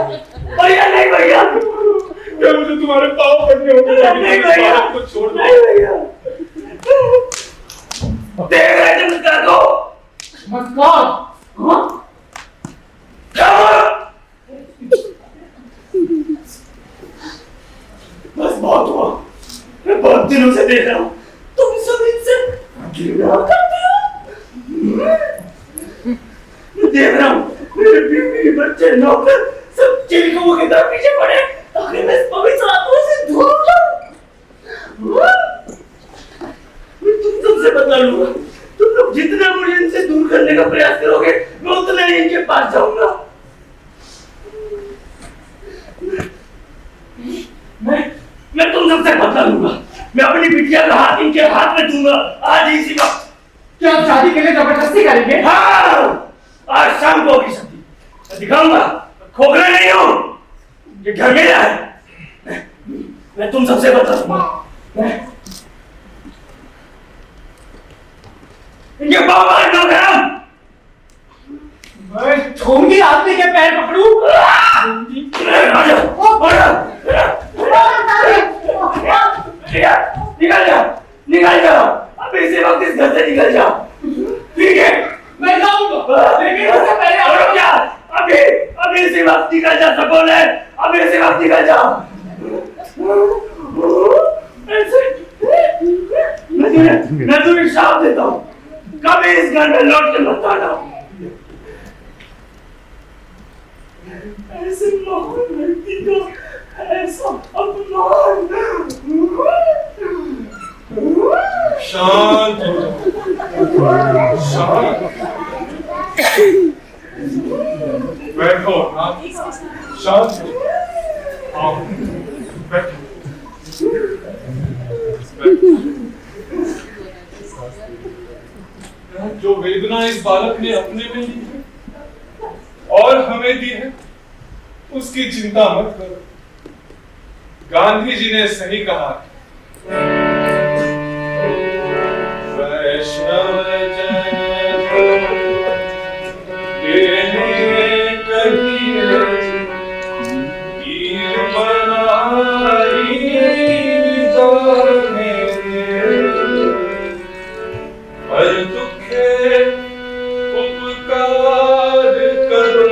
भैया नहीं भैया, क्या मुझे तुम्हारे पाँव पड़ने होंगे? नहीं भैया, को छोड़ दो। नहीं भैया। देख रहे चमत्कार को? चमत्कार? हाँ? क्या? बस बहुत हुआ। मैं बहुत दिनों से देख रहा हूँ। तुम सब इनसे घृणा करते हो। मैं देख रहा हूँ मेरे बीवी, बच्चे, नौकर सब चिलकों की तरफ पीछे पड़े ताकि मैं इस पवित्र आत्मा से दूर जाऊं। मैं तुम सबसे बदला लूंगा। तुम लोग जितना मुझे इनसे दूर करने का प्रयास करोगे मैं उतना ही इनके पास जाऊंगा। मैं तुम सबसे बदला लूंगा। मैं अपनी बिटिया का हाथ इनके हाथ में दूंगा आज इसी वक्त। क्या आप शादी के लिए जबरदस्ती करेंगे? हाँ, आज शाम को होगी शादी। मैं दिखाऊंगा खोखला नहीं हूँ। ये घर मेरा है। मैं तुम सबसे बदला लूंगा। इनके पाँव मार दो गरम। मैं ठोंगी आदमी के पैर पकड़ूं। निकल जा, निकल जा। अब इसी वक्त इस घर से निकल जा। ठीक है, मैं जाऊंगा, लेकिन उससे पहले रुक जा। अभी इसी वक्त निकल जा सबोले। अभी इसी वक्त निकल जा। मैं तुम्हें श्राप देता हूँ, कभी इस घर में लौट के मत आना। ऐसे महान व्यक्ति का ऐसा अपमान। शांत हो जाओ, शांत। बैठो हाँ, शांत हो जाओ। आओ, बैठो। जो वेदना इस बालक ने अपने में ली है और हमें दी है, उसकी चिंता मत करो। गांधी जी ने सही कहा, वैष्णव जन तेने कहिए कीर बनाई जाने पर दुखे उपकार करो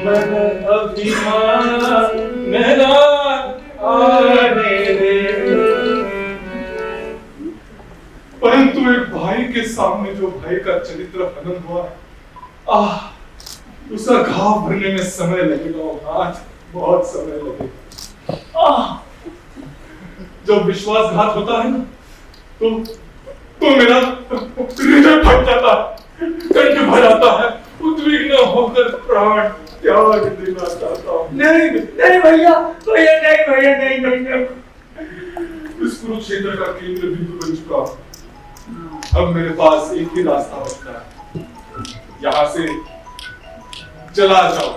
मन अभिमान मेरा आने दे। परंतु एक भाई के सामने जो भाई का चरित्र हनन हुआ है, उसका घाव भरने में समय लगेगा, आज बहुत समय लगेगा। जब विश्वासघात होता है ना तो मेरा हृदय फट जाता है, कंठ भर आता है, उद्विग्न होकर प्राण त्याग देना चाहता हूँ। नहीं नहीं भैया, भैया नहीं, भैया नहीं, नहीं। इस कुरुक्षेत्र का केंद्र बिंदु बन चुका हूँ। अब मेरे पास एक ही रास्ता बचता है, यहाँ से चला जाओ।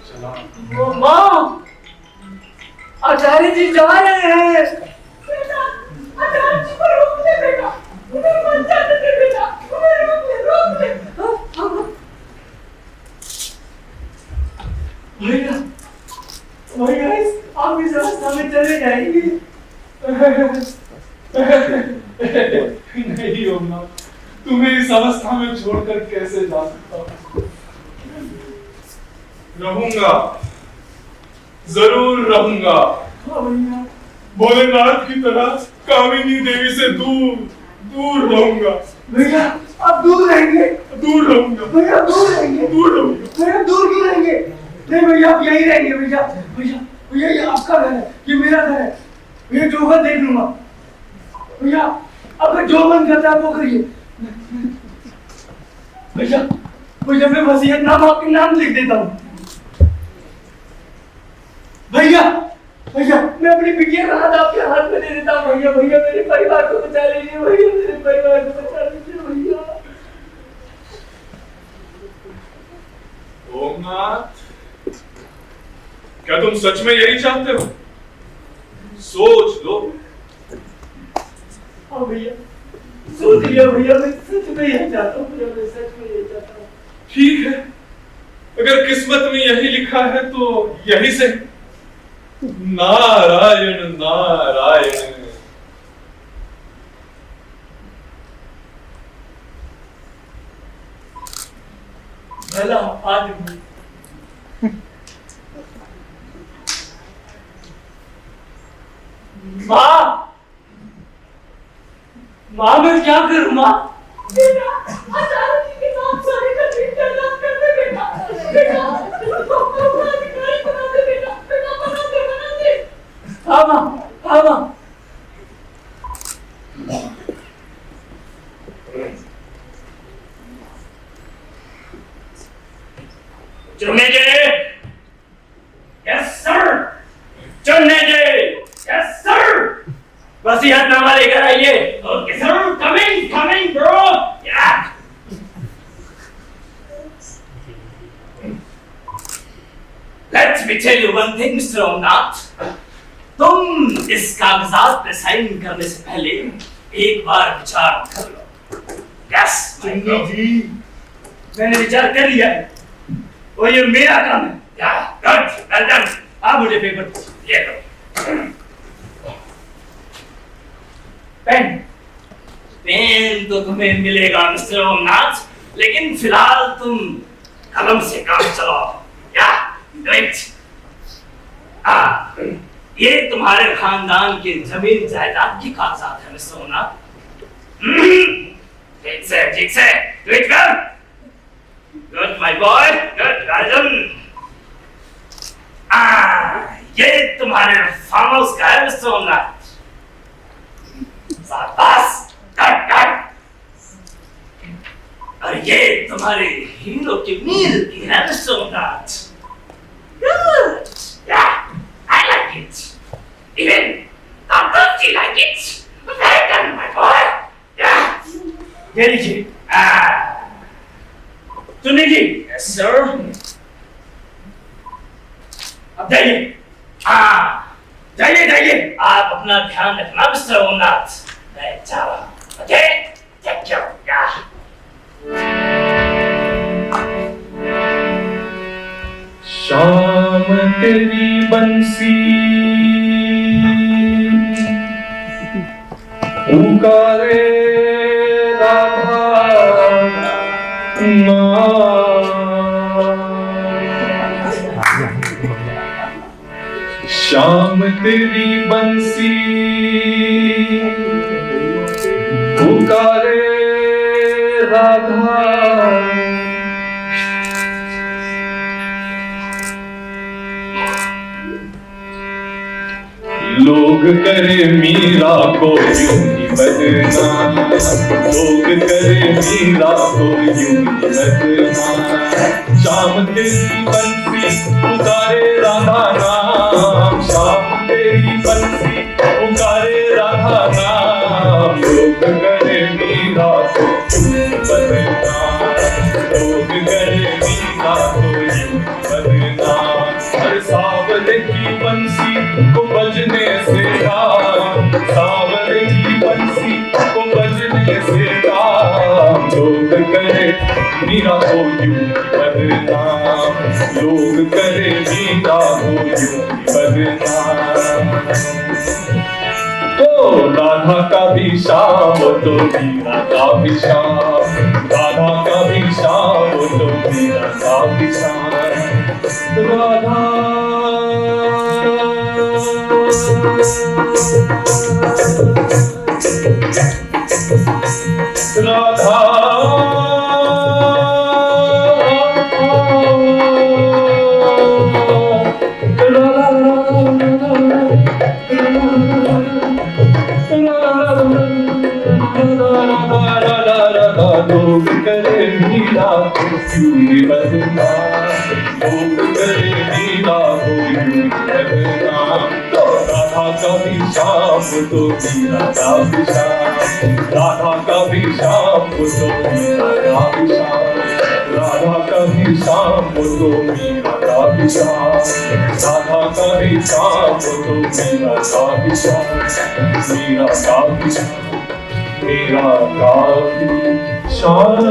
चला। माँ, आचार्य जी जा रहे हैं। आचार्य जी को रोक दे बेटा, उन्हें मत जाने दे बेटा, उन्हें रोक दे। भैया, भैया आप इस रास्ता में चले जाएंगे। नहीं होना, तुम्हें इस अवस्था में छोड़कर कैसे जा सकता हूँ? रहूंगा, जरूर रहूंगा। भोलेनाथ की तरह कामिनी देवी से दूर दूर रहूंगा। भैया आप दूर रहेंगे? दूर रहूंगा भैया, दूर रहेंगे? दूर रहूंगा। भैया दूर क्यों रहेंगे? नहीं भैया, आप यही रहेंगे। भैया भैया भैया, ये आपका घर है, ये मेरा घर है। भैया जो घर देख लूंगा। भैया अब जो मन करता है वो करिए। भैया भैया मैं वसीयतनामा आपके नाम लिख देता हूँ। भैया भैया मैं अपनी बिटिया का हाथ आपके हाथ में दे देता हूँ। भैया भैया मेरे परिवार को बचा लीजिए। भैया मेरे परिवार को बचा लीजिए। भैया ओमनाथ, क्या तुम सच में यही चाहते हो? सोच लो। हाँ भैया, सोच लिया भैया, मैं सच में यही चाहता हूँ भैया, मैं सच में यही चाहता हूँ। ठीक है, अगर किस्मत में यही लिखा है तो यही से। नारायण नारायण। भला आदमी। माँ, माँ मैं क्या करूँ माँ? बेटा, अचानक ही किताब सारी का इंतजाम कर दे बेटा। बेटा, अधिकारी बना दे बेटा। बेटा बना दे। हाँ माँ, हाँ माँ। चुनने दे। Yes sir. चुनने दे। Yes sir. वसीयतनामा लेकर आइए। Okay sir, coming bro. या। Let me tell you one thing, Mr. Omnath. तुम इस कागजात पे साइन करने से पहले एक बार विचार कर लो। यस चुन्नी जी, मैंने विचार कर लिया है और ये मेरा काम है। Good, well done. आप मुझे पेपर ये लो। पेन तो तुम्हें मिलेगा मिस्टर ओमनाथ, लेकिन फिलहाल तुम कलम से काम चलाओ। या ग्रेट। ये तुम्हारे खानदान के जमीन जायदाद की कागजात है मिस्टर ओमनाथ। ठीक से ट्वीट कर। गुड माय बॉय, गुड राजन। ये तुम्हारे फार्म हाउस का है मिस्टर ओमनाथ। शाबाश, कट। और ये तुम्हारे हीरो की मील की है मिस्टर ओमनाथ। गुड, या I like it. Even Dr. like it. Well done, my boy. Yeah. ये लीजिए। सुनिए जी। Yes, sir. अब जाइए। जाइए। आप अपना ध्यान रखना मिस्टर ओमनाथ। मैं जा रहा हूँ। ओके? Take care. Yeah. शाम तेरी बंसी पुकारे राधा शाम तेरी बंसी पुकारे राधा लोग करे मीरा को यूं ही बदनाम, लोग करे मीरा को यूं ही बदनाम। शाम तेरी बंसी पुकारे राधा नाम, शाम तेरी बंसी पुकारे राधा नाम। लोग करे मीरा को यूं ही बदनाम, लोग करे मीरा को यूं ही बदनाम। हर सावले की बंसी को बजने से राम, सावले की बंसी को बजने से राम। लोग करे मीरा को यूं बदनाम, लोग करे मीरा को यूं बदनाम। तो राधा का भी शाम तो मीरा का भी शाम, राधा का भी शाम तो मीरा का भी शाम। राधा लोग करे मीरा को यूं बदनाम, लोग करे मीरा को यूं बदनाम। तो राधा का भी शाम तो मीरा का भी शाम, राधा का भी शाम तो मीरा का भी शाम, राधा का भी शाम वो तो मीरा का भी शाम, राधा का भी शाम वो तो मीरा का भी शाम, मीरा का भी शाम, मीरा का भी शाम।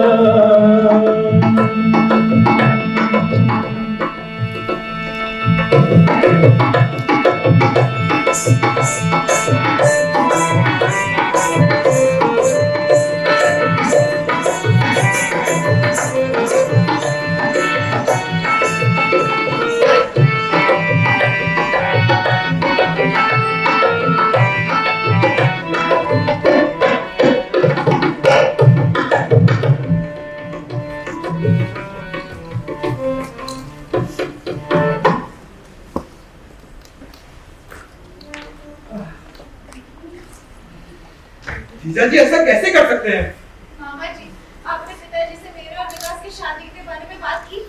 जीजा जी ऐसा कैसे कर सकते हैं? मामा जी, आपने पिताजी से मेरे और विकास की शादी के बारे में बात की?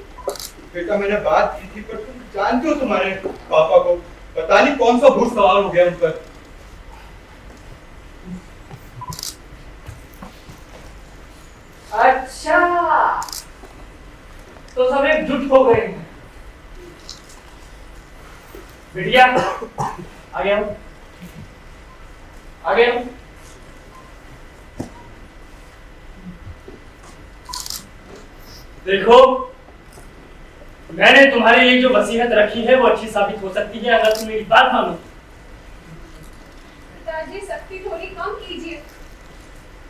बेटा मैंने बात की थी, पर तुम जानते हो तुम्हारे पापा को पता नहीं कौन सा भूत सवार हो गया उन पर। अच्छा, तो सब एकजुट हो गए हैं। बिटिया आ गया हूं, आ गया हूं। देखो, मैंने तुम्हारे लिए जो वसीयत रखी है वो अच्छी साबित हो सकती है अगर तुम मेरी बात मानो। पिताजी, सख्ती थोड़ी कम कीजिए,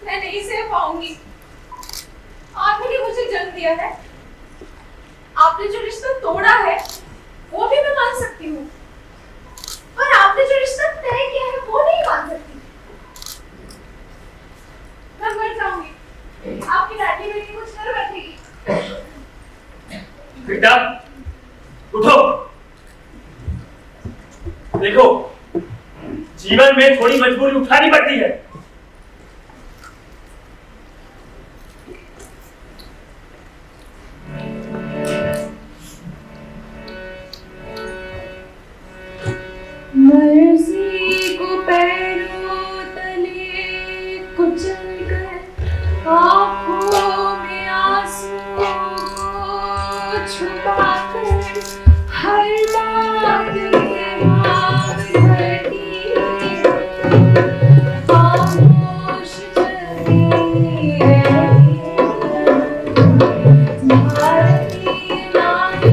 मैं नहीं सह पाऊंगी। आपने भी मुझे जन्म दिया है, आपने जो रिश्ता तोड़ा है वो भी मैं मान सकती हूँ, पर आपने जो रिश्ता तय किया है वो नहीं मान सकती। मैं मर जाऊंगी, आपकी लाडली बेटी कुछ कर बैठेगी। बेटा उठो। देखो, जीवन में थोड़ी मजबूरी उठानी पड़ती है। मर्जी को पैरों तले कुचल कर आंखों में आंसू को छुपा कर हर बात में आग भरती खामोश चलती रहती भारती नारी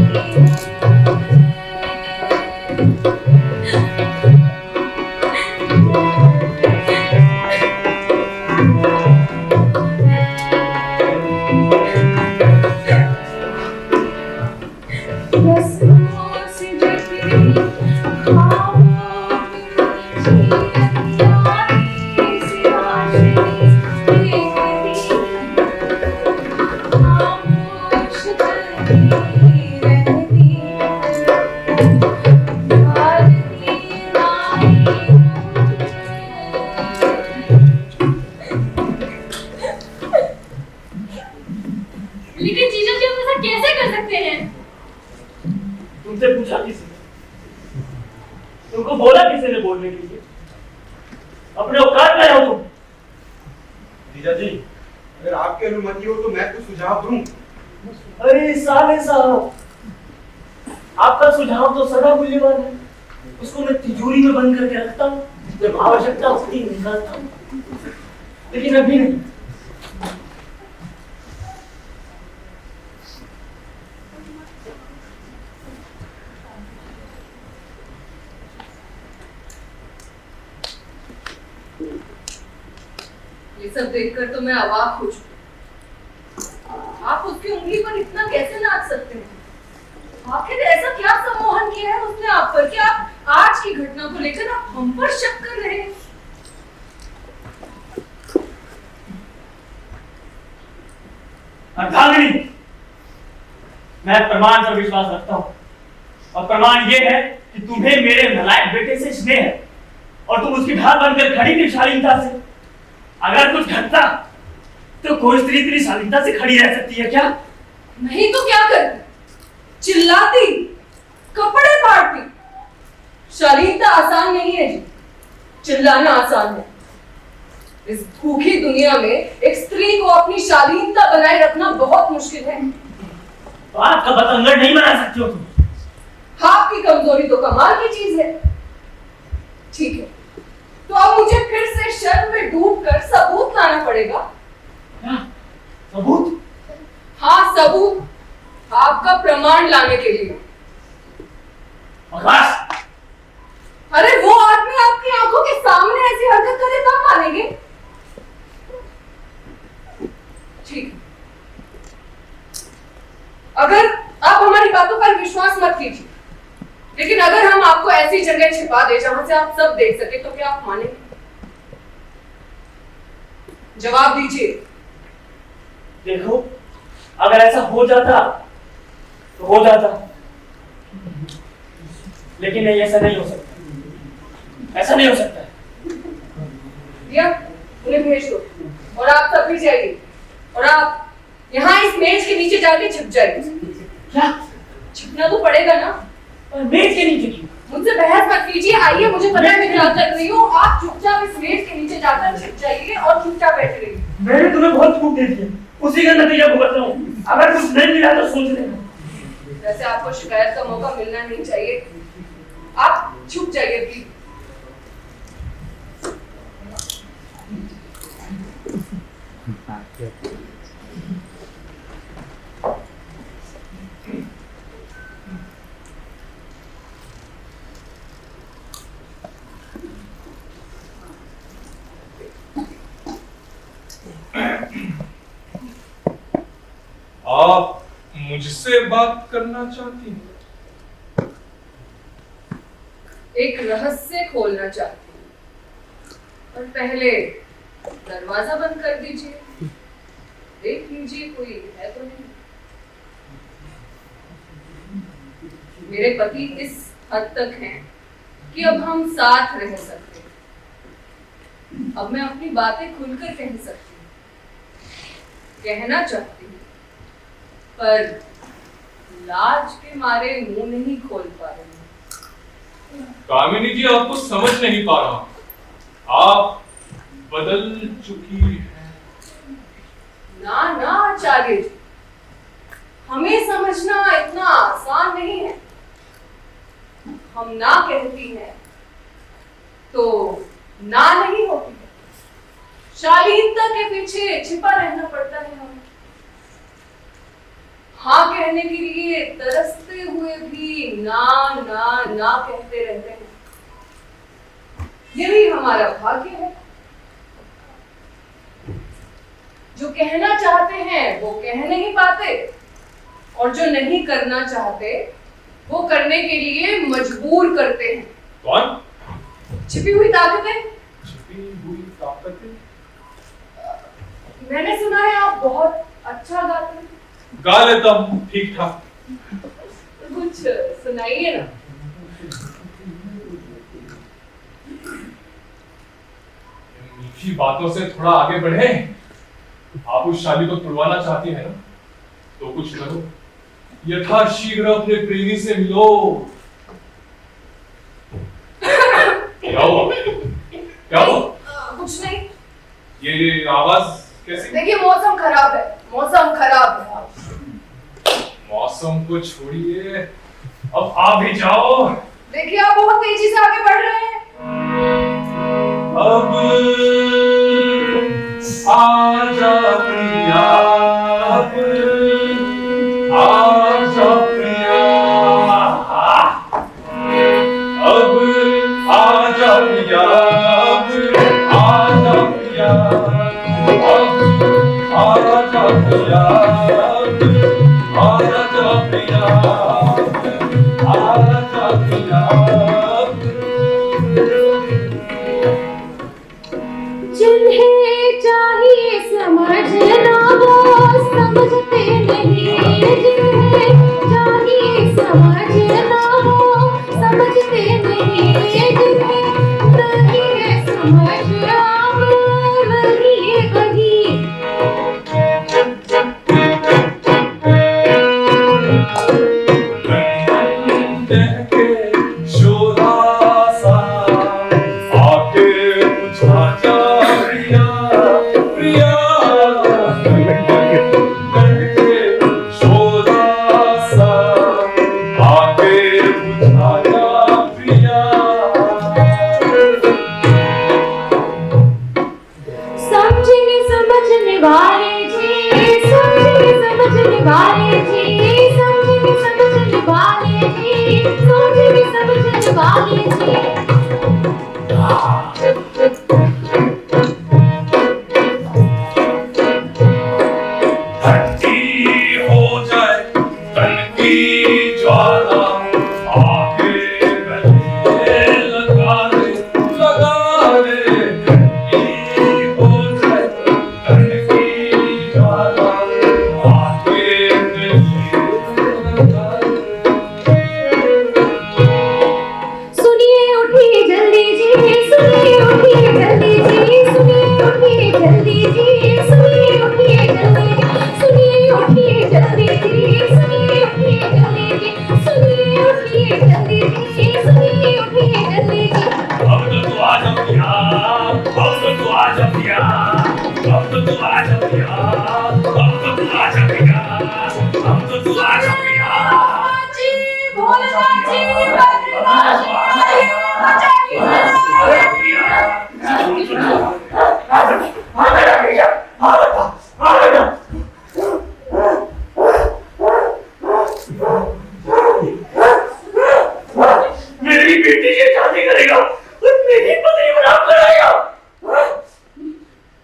लेकिन जीजा जी, हम ऐसा कैसे कर सकते हैं? तुमसे पूछा किसने? तुमको बोला किसी ने बोलने के लिए? अपने औकात में रहो तुम। जीजा जी, अगर आपकी अनुमति हो तो मैं कुछ सुझाव दूं। अरे साले साहब, आपका सुझाव तो सदा मूल्यवान है। उसको मैं तिजोरी में बंद करके रखता हूँ, जब आवश्यकता होती है निकालता हूँ, लेकिन अभी नहीं। ये सब देखकर तो मैं अवाक हो चुकी। आप उसकी उंगली पर इतना कैसे नाच सकते हैं? आखिर ऐसा क्या सम्मोहन किया है उसने आप पर कि आप आज की घटना को लेकर आप हम पर शक कर रहे हैं? अर्धांगिनी, मैं प्रमाण पर विश्वास रखता हूँ, और प्रमाण ये है कि तुम्हें मेरे नालायक बेटे से स्नेह है और तुम उसकी ढाल बनकर खड़ी थी शालीनता से। अगर कुछ घटता तो कोई स्त्री इतनी शालीनता से खड़ी रह सकती है क्या? नहीं तो क्या करती? चिल्लाती, कपड़े फाड़ती। शालीनता आसान नहीं है जी, चिल्लाना आसान है। इस भूखी दुनिया में एक स्त्री को अपनी शालीनता बनाए रखना बहुत मुश्किल है। बात का बतंगड़ नहीं बना सकती हो तुम। आपकी कमजोरी तो कमाल की चीज है। ठीक है, तो अब मुझे फिर से शर्म में डूबकर सबूत लाना पड़ेगा। क्या सबूत? हाँ, सबूत, आपका प्रमाण लाने के लिए। बकवास। अरे वो आदमी आपकी आंखों के सामने ऐसी हरकत करे तब मानेंगे। ठीक है, अगर आप हमारी बातों पर विश्वास मत कीजिए, लेकिन अगर हम आपको ऐसी जगह छिपा दे जहां से आप सब देख सके तो क्या आप मानेंगे? जवाब दीजिए। देखो, अगर ऐसा हो जाता तो हो जाता, लेकिन नहीं, ऐसा नहीं हो सकता, ऐसा नहीं हो सकता। भैया, उन्हें भेज दो और आप सब भी जाइए और आप यहाँ इस मेज के नीचे जाके छिप जाइए। क्या? छिपना तो पड़ेगा ना। और मेज के नीचे क्यों? मुझसे बहस मत कीजिए, आइए, मुझे पता है मैं क्या कर रही हूँ। आप चुपचाप इस मेज के नीचे जाकर छिप जाइए और चुपचाप बैठे रहिए। मैंने तुम्हें बहुत छूट दे दी, उसी का नतीजा भुगत रहा हूँ। अगर कुछ नहीं मिला तो सोच लेना। वैसे आपको शिकायत का मौका मिलना नहीं चाहिए। आप छुप जाइए प्लीज। आप मुझसे बात करना चाहती हैं? एक रहस्य खोलना चाहती हूँ, पर पहले दरवाजा बंद कर दीजिए, देख लीजिए कोई है तो नहीं। मेरे पति इस हद तक हैं कि अब हम साथ रह सकते हैं। अब मैं अपनी बातें खुलकर कह सकती हूँ, कहना चाहती हूँ, पर लाज के मारे मुंह नहीं खोल पा रही हूँ। कामिनी जी, आपको समझ नहीं पा रहा, आप बदल चुकी हैं। ना ना आचार्य जी, हमें समझना इतना आसान नहीं है। हम ना कहती हैं तो ना नहीं होती है। शालीनता के पीछे छिपा रहना पड़ता है हमें। हाँ कहने के लिए तरसते हुए भी ना ना ना कहते रहते हैं। यही हमारा भाग्य है। जो कहना चाहते हैं वो कह नहीं पाते, और जो नहीं करना चाहते वो करने के लिए मजबूर करते हैं। कौन? छिपी हुई ताकतें। छिपी हुई ताकतें? मैंने सुना है आप बहुत अच्छा गाते हैं। गा लेता हूँ ठीक ठाक। कुछ सुनाइए ना। मीठी बातों से थोड़ा आगे बढ़े। आप उस शादी को तुड़वाना चाहती है ना, तो कुछ करो, यथाशीघ्र अपने प्रेमी से मिलो। क्या हुआ? क्या हुआ? कुछ नहीं। ये आवाज कैसी? देखिए, मौसम खराब है, मौसम खराब है। मौसम को छोड़िए, अब आप भी जाओ। देखिए, आप बहुत तेजी से आगे बढ़ रहे हैं। अब आजा प्रिया, अब आजा प्रिया, अब आजा प्रिया, अब आजा प्रिया, अब आजा प्रिया, आजा प्रिया, आजा प्रिया। जिन्हें चाहिए समझना वो समझते नहीं, जिन्हें चाहिए समझना वो समझते नहीं, जिन्हें नहीं है समझ आप वही वही। प्रिया ज्वाला आके गले लगा दे ठंडी हो जाए तन की ज्वाला आके गले लगा दे। सुनिए उठिए जल्दी जी, सुनिए उठिए जल्दी जी, सुनिए उठिए जल्दी जी, सुनिए उठिए जल्दी जी, सुनिए उठिए जल्दी जी, सुनिए उठिए जल्दी जी, सुनिए उठिए जल्दी जी, सुनिए उठिए जल्दी जी। अब तो तू आ जा भैया, अब तो तू आ जा भैया, अब तो तू आ जा भैया, अब तो तू आ जा भैया, अब तो तू आ जा भैया। जी भोलेनाथ जी, बद्रीनाथ जी, मेरी बेटी से शादी करेगा और मेरी पत्नी बना कराएगा।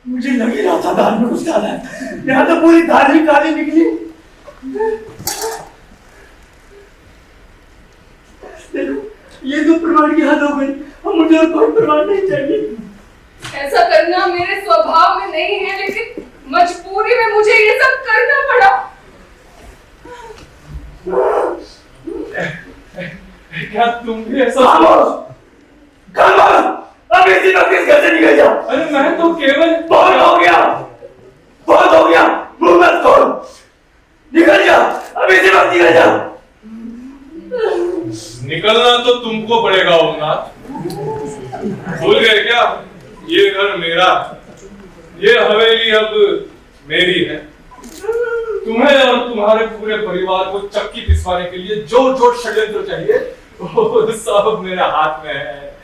मुझे लग ही रहा था दाल में कुछ डाला है, यहाँ तो पूरी दाल ही काली निकली। देखो ये तो प्रमाण की हद हो गई, अब मुझे और कोई प्रमाण नहीं चाहिए। ऐसा करना मेरे स्वभाव में नहीं है, लेकिन मजबूरी में मुझे ये सब करना पड़ा। क्या तुम भी ऐसा अब इसी वक्त इस घर से निकल जा। अरे मैं तो केवल बहुत हो गया, बहुत हो गया, मुंह मत खोल, निकल जा, अब इसी वक्त निकल जा। निकलना तो तुमको पड़ेगा ओमनाथ। भूल गए क्या, ये घर मेरा, ये हवेली अब मेरी है। तुम्हें और तुम्हारे पूरे परिवार को चक्की पिसवाने के लिए जो जो षड्यंत्र चाहिए वो सब मेरे हाथ में है।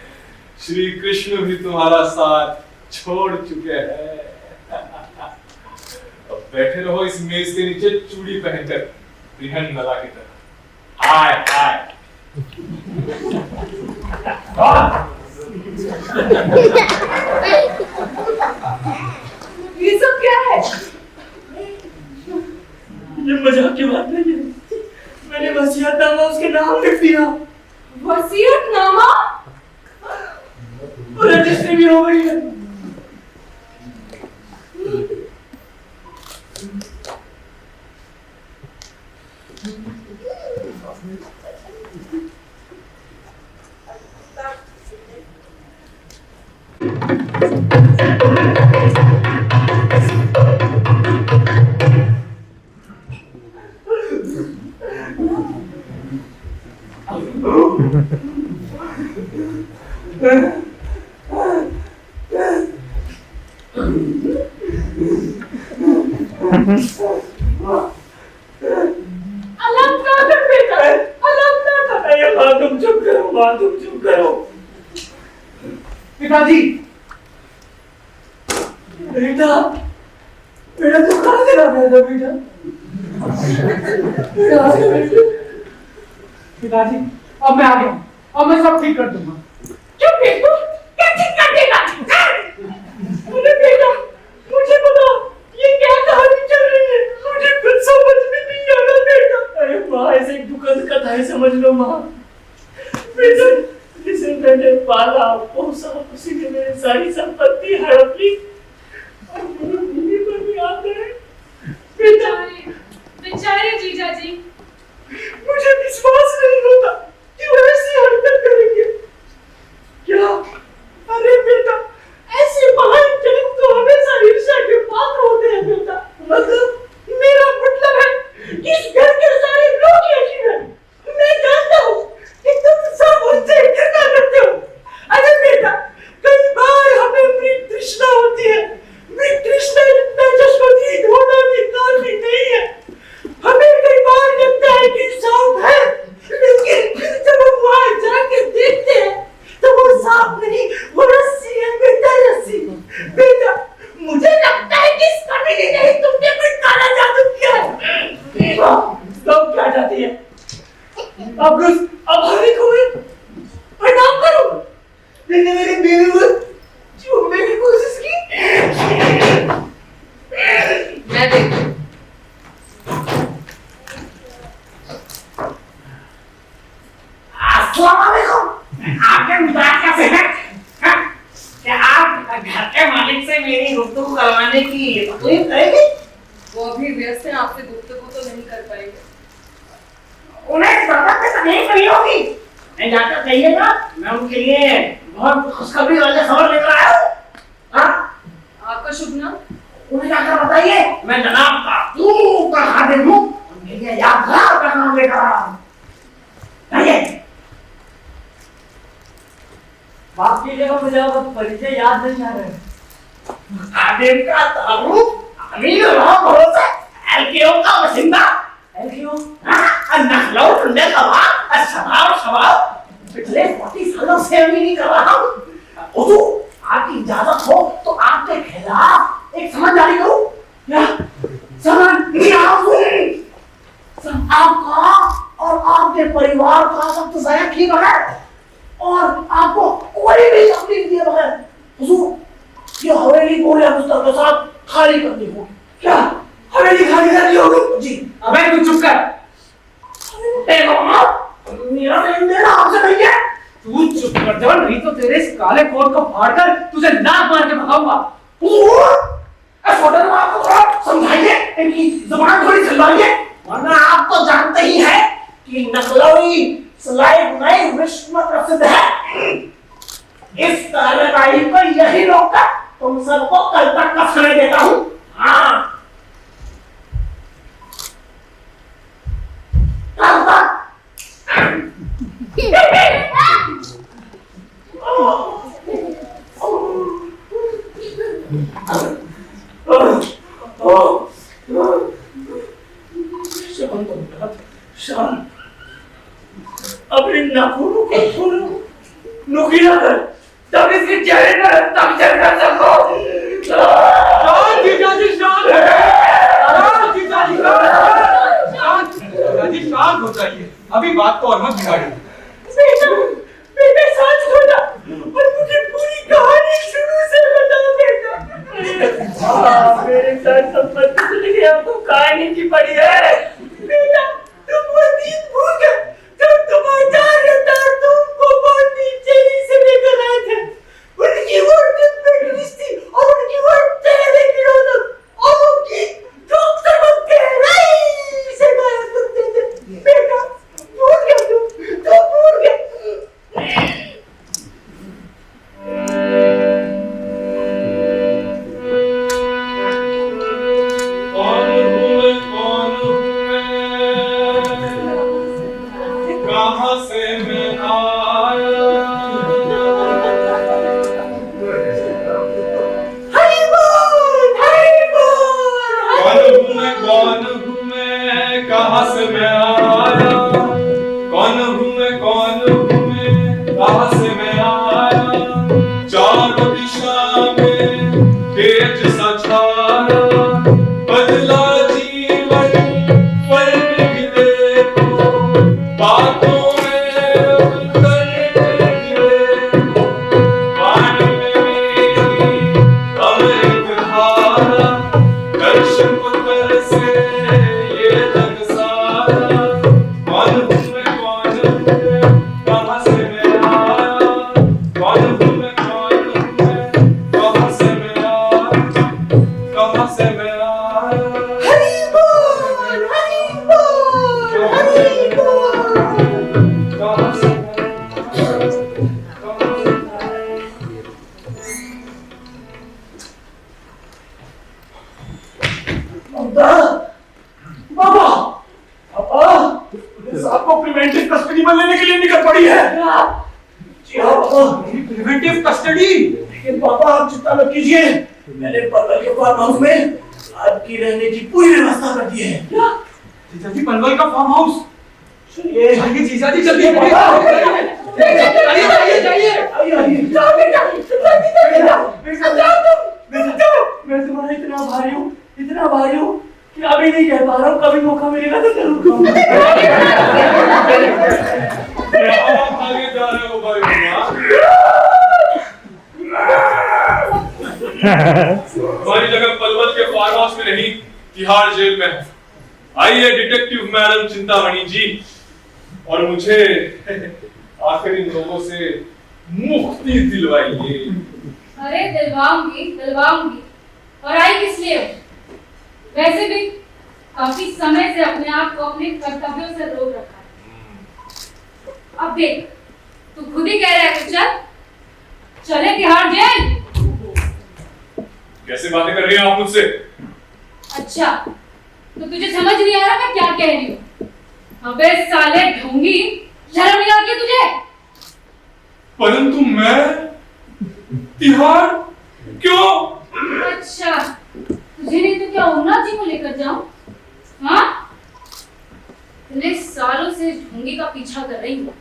श्री कृष्ण भी तुम्हारा साथ छोड़ चुके हैं। अब बैठे रहो इस मेज के नीचे चूड़ी पहनकर बिहनला की तरह। हाय हाय। ये सब क्या है? ये मजाक की बात नहीं है, मैंने वसीयतनामा उसके नाम लिख दिया। वसीयतनामा? रजिस्ट्री भी हो गई है। पिताजी, बेटा, बेटा तू कहाँ से आ गया था बेटा? पिताजी, अब मैं आ गया, अब मैं सब ठीक कर दूंगा। चुप बेटू, क्या ठीक कर देगा? अरे बेटा, मुझे बता, ये क्या कहानी चल रही है? मुझे कुछ समझ में नहीं आ रहा बेटा। अरे माँ, ऐसे एक दुखद कथा है, समझ लो माँ। बेटा, जिसे मैंने पाला पोसा, उसी ने मेरी सारी संपत्ति हड़प ली और मेरे बीवी पर भी आ गए। बेटा, बेचारे जीजा जी, मुझे विश्वास नहीं होता कि वो ऐसी हरकत करेंगे। क्या? अरे बेटा, ऐसे महान जन्म तो हमेशा ईर्ष्या के पात्र होते हैं बेटा। मतलब मेरा मतलब है कि इस घर के सारे लोग ऐसे हैं। मैं जानता हूँ कि तुम सब उनसे घृणा करते हो। अरे बेटा, कई बार हमें मृत तृष्णा होती है। मृत तृष्णा इतना जसवंती होना भी काफी नहीं है। हमें कई बार लगता है कि सांप है, लेकिन फिर जब हम वहां जाके देखते हैं तो वो सांप नहीं, वो रस्सी है बेटा, रस्सी। बेटा, मुझे लगता है कि इस कमीने ने ही तुमने कोई काला जादू किया है। सब क्या चाहती है? अब हरी को प्रणाम करो। लेकिन मेरी बीवी को चूमने की कोशिश की। मैं देखूं। अस्सलाम वालेकुम। आपके मिजाज कैसे हैं? क्या आप घर के मालिक से मेरी गुफ्तगू करवाने की तकलीफ करेंगे? वो अभी व्यस्त हैं, आपसे गुफ्तगू तो नहीं कर पाएंगे। उन्हें ज्यादा पे तकलीफ नहीं होगी। मैं जाकर कहिएगा, मैं उनके लिए बहुत खुशखबरी वाले खबर लेकर आया हूँ। हाँ? आपका शुभ नाम? उन्हें जाकर बताइए, मैं जनाब का खादिम हूँ, उनके लिए यादगार का नाम लेकर आया हूँ। जाइए। माफ कीजिएगा, मुझे आपका परिचय याद नहीं आ रहा है। खादिम का तारुफ अमीर रहा भरोसा, एलकेओ का बसिंदा। एलकेओ? नखलऊ ठंडे कबाब, शबाब पिछले 40 सालों से अमीरी कर रहा हूँ। हुजूर, आपकी इजाजत हो तो आपके खिलाफ एक समन जारी करूं? क्या समन? आपका और आपके परिवार का सब जाया किए बगैर और आपको कोई भी तकलीफ दिए बगैर हुजूर ये हवेली पूरे मुस्तक के साथ खाली करनी होगी। क्या हवेली खाली करनी होगी? जी। अबे तू चुप कर। मेरा लेन देन आपसे नहीं है। तू चुप कर जा, नहीं तो तेरे इस काले कोट को फाड़कर तुझे नाक मार के भगाऊंगा। फोटो आपको थोड़ा समझाइए, इनकी जुबान थोड़ी चलवाइए, वरना आप तो जानते ही हैं कि नकलवी सिलाई बुनाई विश्व में प्रसिद्ध है। इस कार्रवाई को यही रोककर तुम सबको कल तक का समय देता हूँ। हाँ, कल तक। अपने नाखूनों को खोलो, नुकीला कर, तब इसके चेहरे का तमचर कर सको। शांत हो जाइए, अभी बात को और मत बिगाड़िए। बेटा शांत हो जा और मुझे पूरी कहानी शुरू से बता बेटा। मेरे साथ संपत्ति चली गई, आपको कहानी की पड़ी है। बेटा तुम वो दिन भूल गए जब तुम आचार्य तुमको बहुत नीचे से लेकर आए थे। उनकी वो डिब्बे थी और उनकी वो चेहरे की रौनक और उनकी डॉक्टर वो गहराई से गायब करते थे। बेटा भूल गया तुम भूल गए। हमारी जगह पलवल के फार्म हाउस में नहीं, तिहाड़ जेल में है। आइए डिटेक्टिव मैडम चिंतामणि जी, और मुझे आखिर इन लोगों से मुक्ति दिलवाइए। अरे दिलवाऊंगी दिलवाऊंगी, और आई किस लिए? वैसे भी काफी समय से अपने आप को अपने कर्तव्यों से रोक रखा है। अब देख, तू खुद ही कह रहा है तो चले तिहाड़ जेल। कैसे बातें कर रही हैं आप मुझसे? अच्छा, तो तुझे समझ नहीं आ रहा मैं क्या कह रही हूँ? अबे साले ढोंगी, शर्म नहीं आती तुझे? परंतु मैं तिहाड़ क्यों? अच्छा, तुझे नहीं तो क्या उन्ना जी को लेकर जाऊं? हाँ? इतने सालों से ढोंगी का पीछा कर रही हूँ।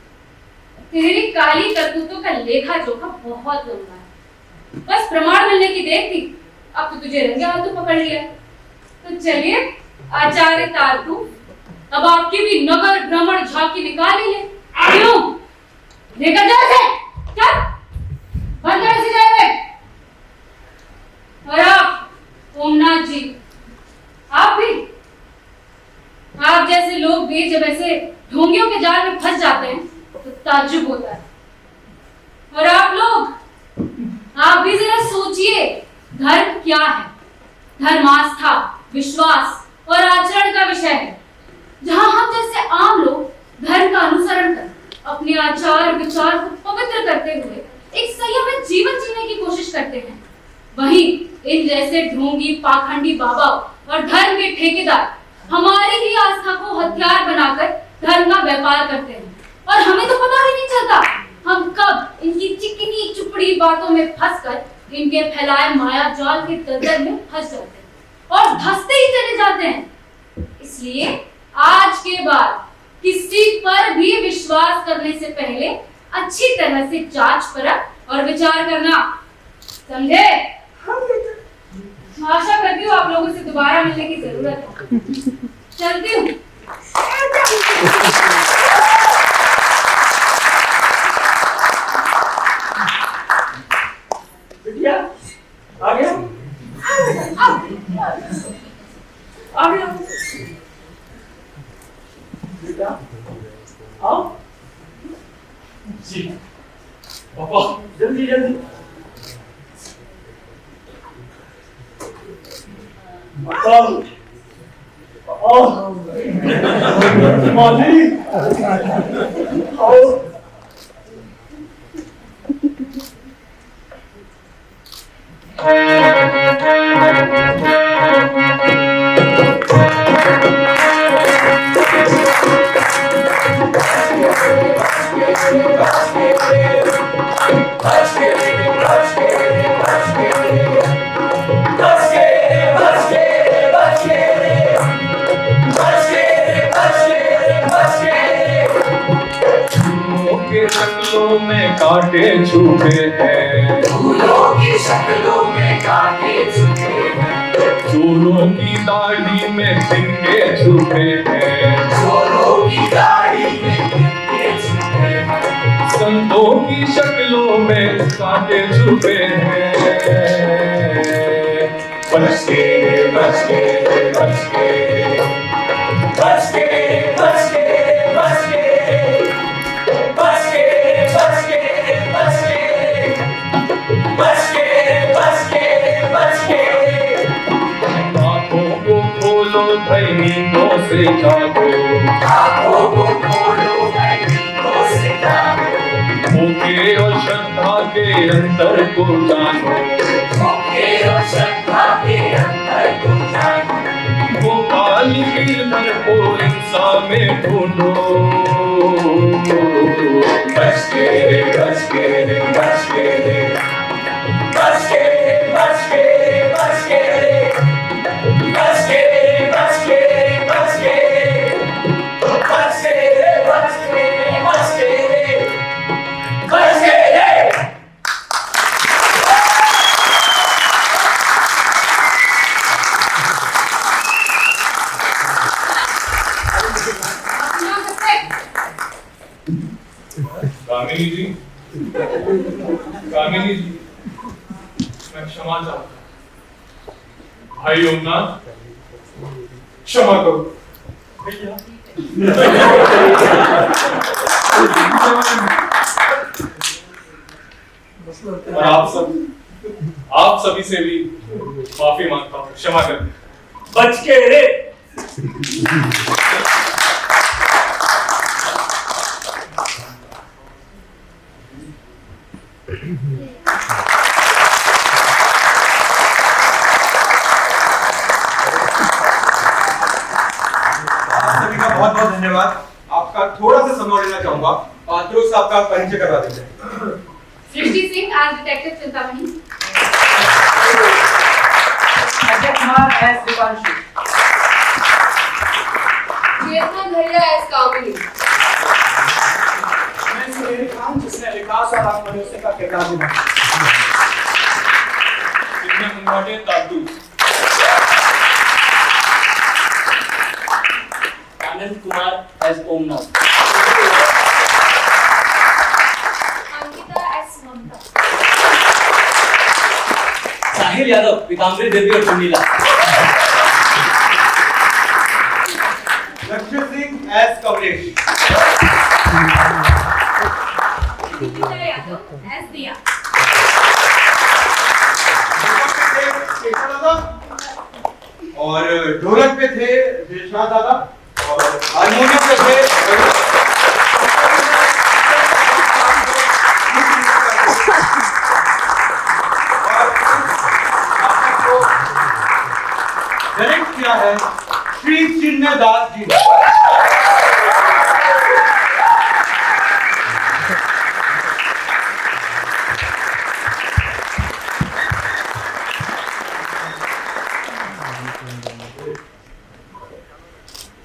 तेरी काली करतूतों का लेखा जोखा बहुत लंबा है। बस प्रमाण मिलने की देर थी, अब तो तुझे रंगे हाथों पकड़ लिया। तो चलिए आचार्य तारतू, अब आपकी भी नगर भ्रमण झांकी निकाल ही ले। क्यों? लेकर जाओ इसे, चल बंद कर इसे जाए। और आप ओमनाथ जी, आप भी, आप जैसे लोग भी जब ऐसे ढोंगियों के जाल में फंस जाते हैं तो ताज्जुब होता है। और आप लोग, आप भी जरा सोचिए, धर्म क्या है? धर्म आस्था, विश्वास और आचरण का विषय है। जहां हम जैसे आम लोग धर्म का अनुसरण कर अपने आचार विचार को पवित्र करते हुए एक संयमित जीवन जीने की कोशिश करते हैं, वहीं इन जैसे ढोंगी पाखंडी बाबा और धर्म के ठेकेदार हमारी ही आस्था को हथियार बनाकर धर्म का व्यापार करते हैं। और हमें तो पता ही नहीं चलता हम कब इनकी चिकनी चुपड़ी बातों में फंसकर इनके फैलाए माया जाल के दलदल में फंस जाते हैं और धंसते ही चले जाते हैं। इसलिए आज के बाद किसी पर भी विश्वास करने से पहले अच्छी तरह से जांच परख और विचार करना, समझे? आशा करती हूँ आप लोगों से दोबारा मिलने की जरूरत है। चलती हूँ। बिटिया आ गया, आ गया बेटा, आओ जी। पापा जल्दी जल्दी। माली आओ। शक्लों में कांटे छुपे हैं, फूलों की शक्लों में कांटे छुपे हैं, चोरों की दाढ़ी में तिनके छुपे हैं, चोरों की दाढ़ी में तिनके छुपे हैं, संतों की शक्लों में कांटे छुपे हैं। बच के बच के बच के बच के बच के बच के बच के बच के बच के बच के बच के बच के आँखों को खोलो भाई नींदों से जागो, आँखों को खोलो भाई नींदों से जागो, भूखे और श्रद्धा के अंतर को जानो, भूखे और श्रद्धा के अंतर को जानो, वो काली गिरधर को इंसान में ढूंढो। बच के बच के बच के बच के बच के बच के बच के बच के बच के बच के बच के बच के बच के कामिनी जी, कामिनी जी, मैं क्षमा चाहता हूँ। भाई ओमनाथ, क्षमा करो। भैया और आप सभी से भी माफी मांगता हूँ, क्षमा करें। बच के रे। सभी का बहुत बहुत धन्यवाद। आपका थोड़ा सा समय लेना चाहूंगा। पात्रों से आपका परिचय करवा देते हैं। Srishti Singh as detective Chintamani, Ajay Kumar as Divanshu, Chetna Dhairya as कामिनी, मैं सुरेश खान जिसने विकास और आत्मनिर्भरता का किरदार निभाया। कितने मुंगाटे ताब्दू। आनंद कुमार एज ओमनाथ, अंकिता एज ममता, साहिल यादव पीताम्बरी देवी और चुनीला, लक्ष्य सिंह एज कमलेश, गीता यादव एज दिया, और ढोलक पे थे देशनाथ दादा और हारमोनियम पे थे डायरेक्ट किया है श्री चिन्मय दास जी ने।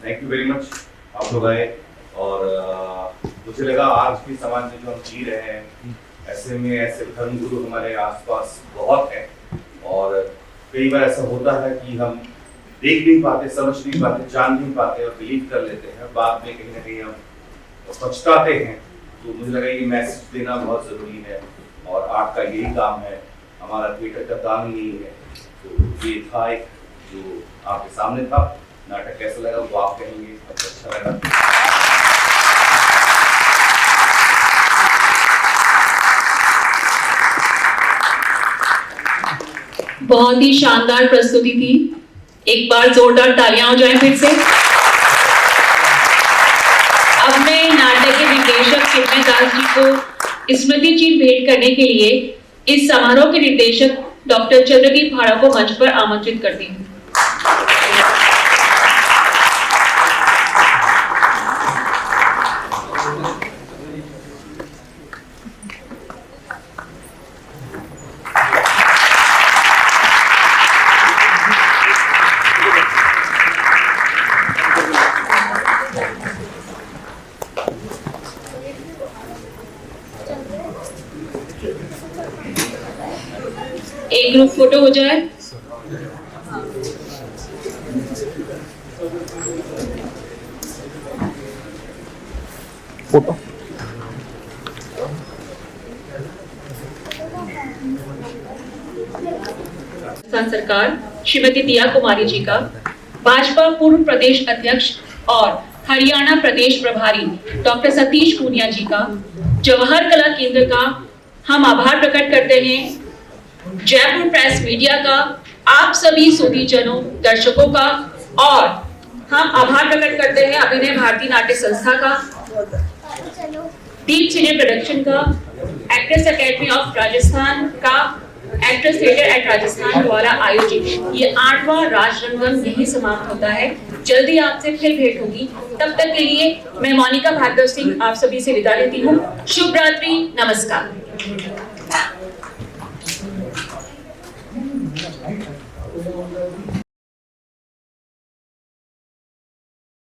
थैंक यू वेरी मच आप लोग आए। और मुझे लगा आज भी समाज में जो हम जी रहे हैं, ऐसे में ऐसे धर्मगुरु हमारे आसपास बहुत हैं और कई बार ऐसा होता है कि हम देख नहीं पाते, समझ नहीं पाते, जान नहीं पाते और बिलीव कर लेते हैं, बाद में कहीं ना कहीं हम पछताते हैं। तो मुझे लगा ये मैसेज देना बहुत जरूरी है और आर्ट का यही काम है, हमारा थिएटर का काम यही है। तो ये था एक जो आपके सामने था। नाटक कैसा लगा वो आप कहेंगे, अच्छा लगा। बहुत ही शानदार प्रस्तुति थी। एक बार जोरदार तालियां हो जाएं फिर से। अब मैं नाटक के निर्देशक चिन्मय दास जी को स्मृति चिन्ह भेंट करने के लिए इस समारोह के निर्देशक डॉक्टर चंद्रदीप भाड़ा को मंच पर आमंत्रित करती हूँ। एक ग्रुप फोटो हो जाए। फोटो राजस्थान सरकार श्रीमती दिया कुमारी जी का, भाजपा पूर्व प्रदेश अध्यक्ष और हरियाणा प्रदेश प्रभारी डॉक्टर सतीश पूनिया जी का, जवाहर कला केंद्र का हम आभार प्रकट करते हैं, जयपुर प्रेस मीडिया का, आप सभी सुधीजनों दर्शकों का, और हम आभार प्रकट करते हैं अभिनय भारती नाट्य संस्था का, दीप सिने प्रोडक्शन का, एक्ट्रेस एकेडमी ऑफ राजस्थान का, एक्ट्रेस थिएटर एट राजस्थान द्वारा आयोजित ये 8वां राजरंगम यही समाप्त होता है। जल्दी आपसे फिर भेंट होगी। तब तक के लिए मैं मोनिका भार्गव सिंह आप सभी से विदा लेती हूँ। शुभ रात्रि, नमस्कार।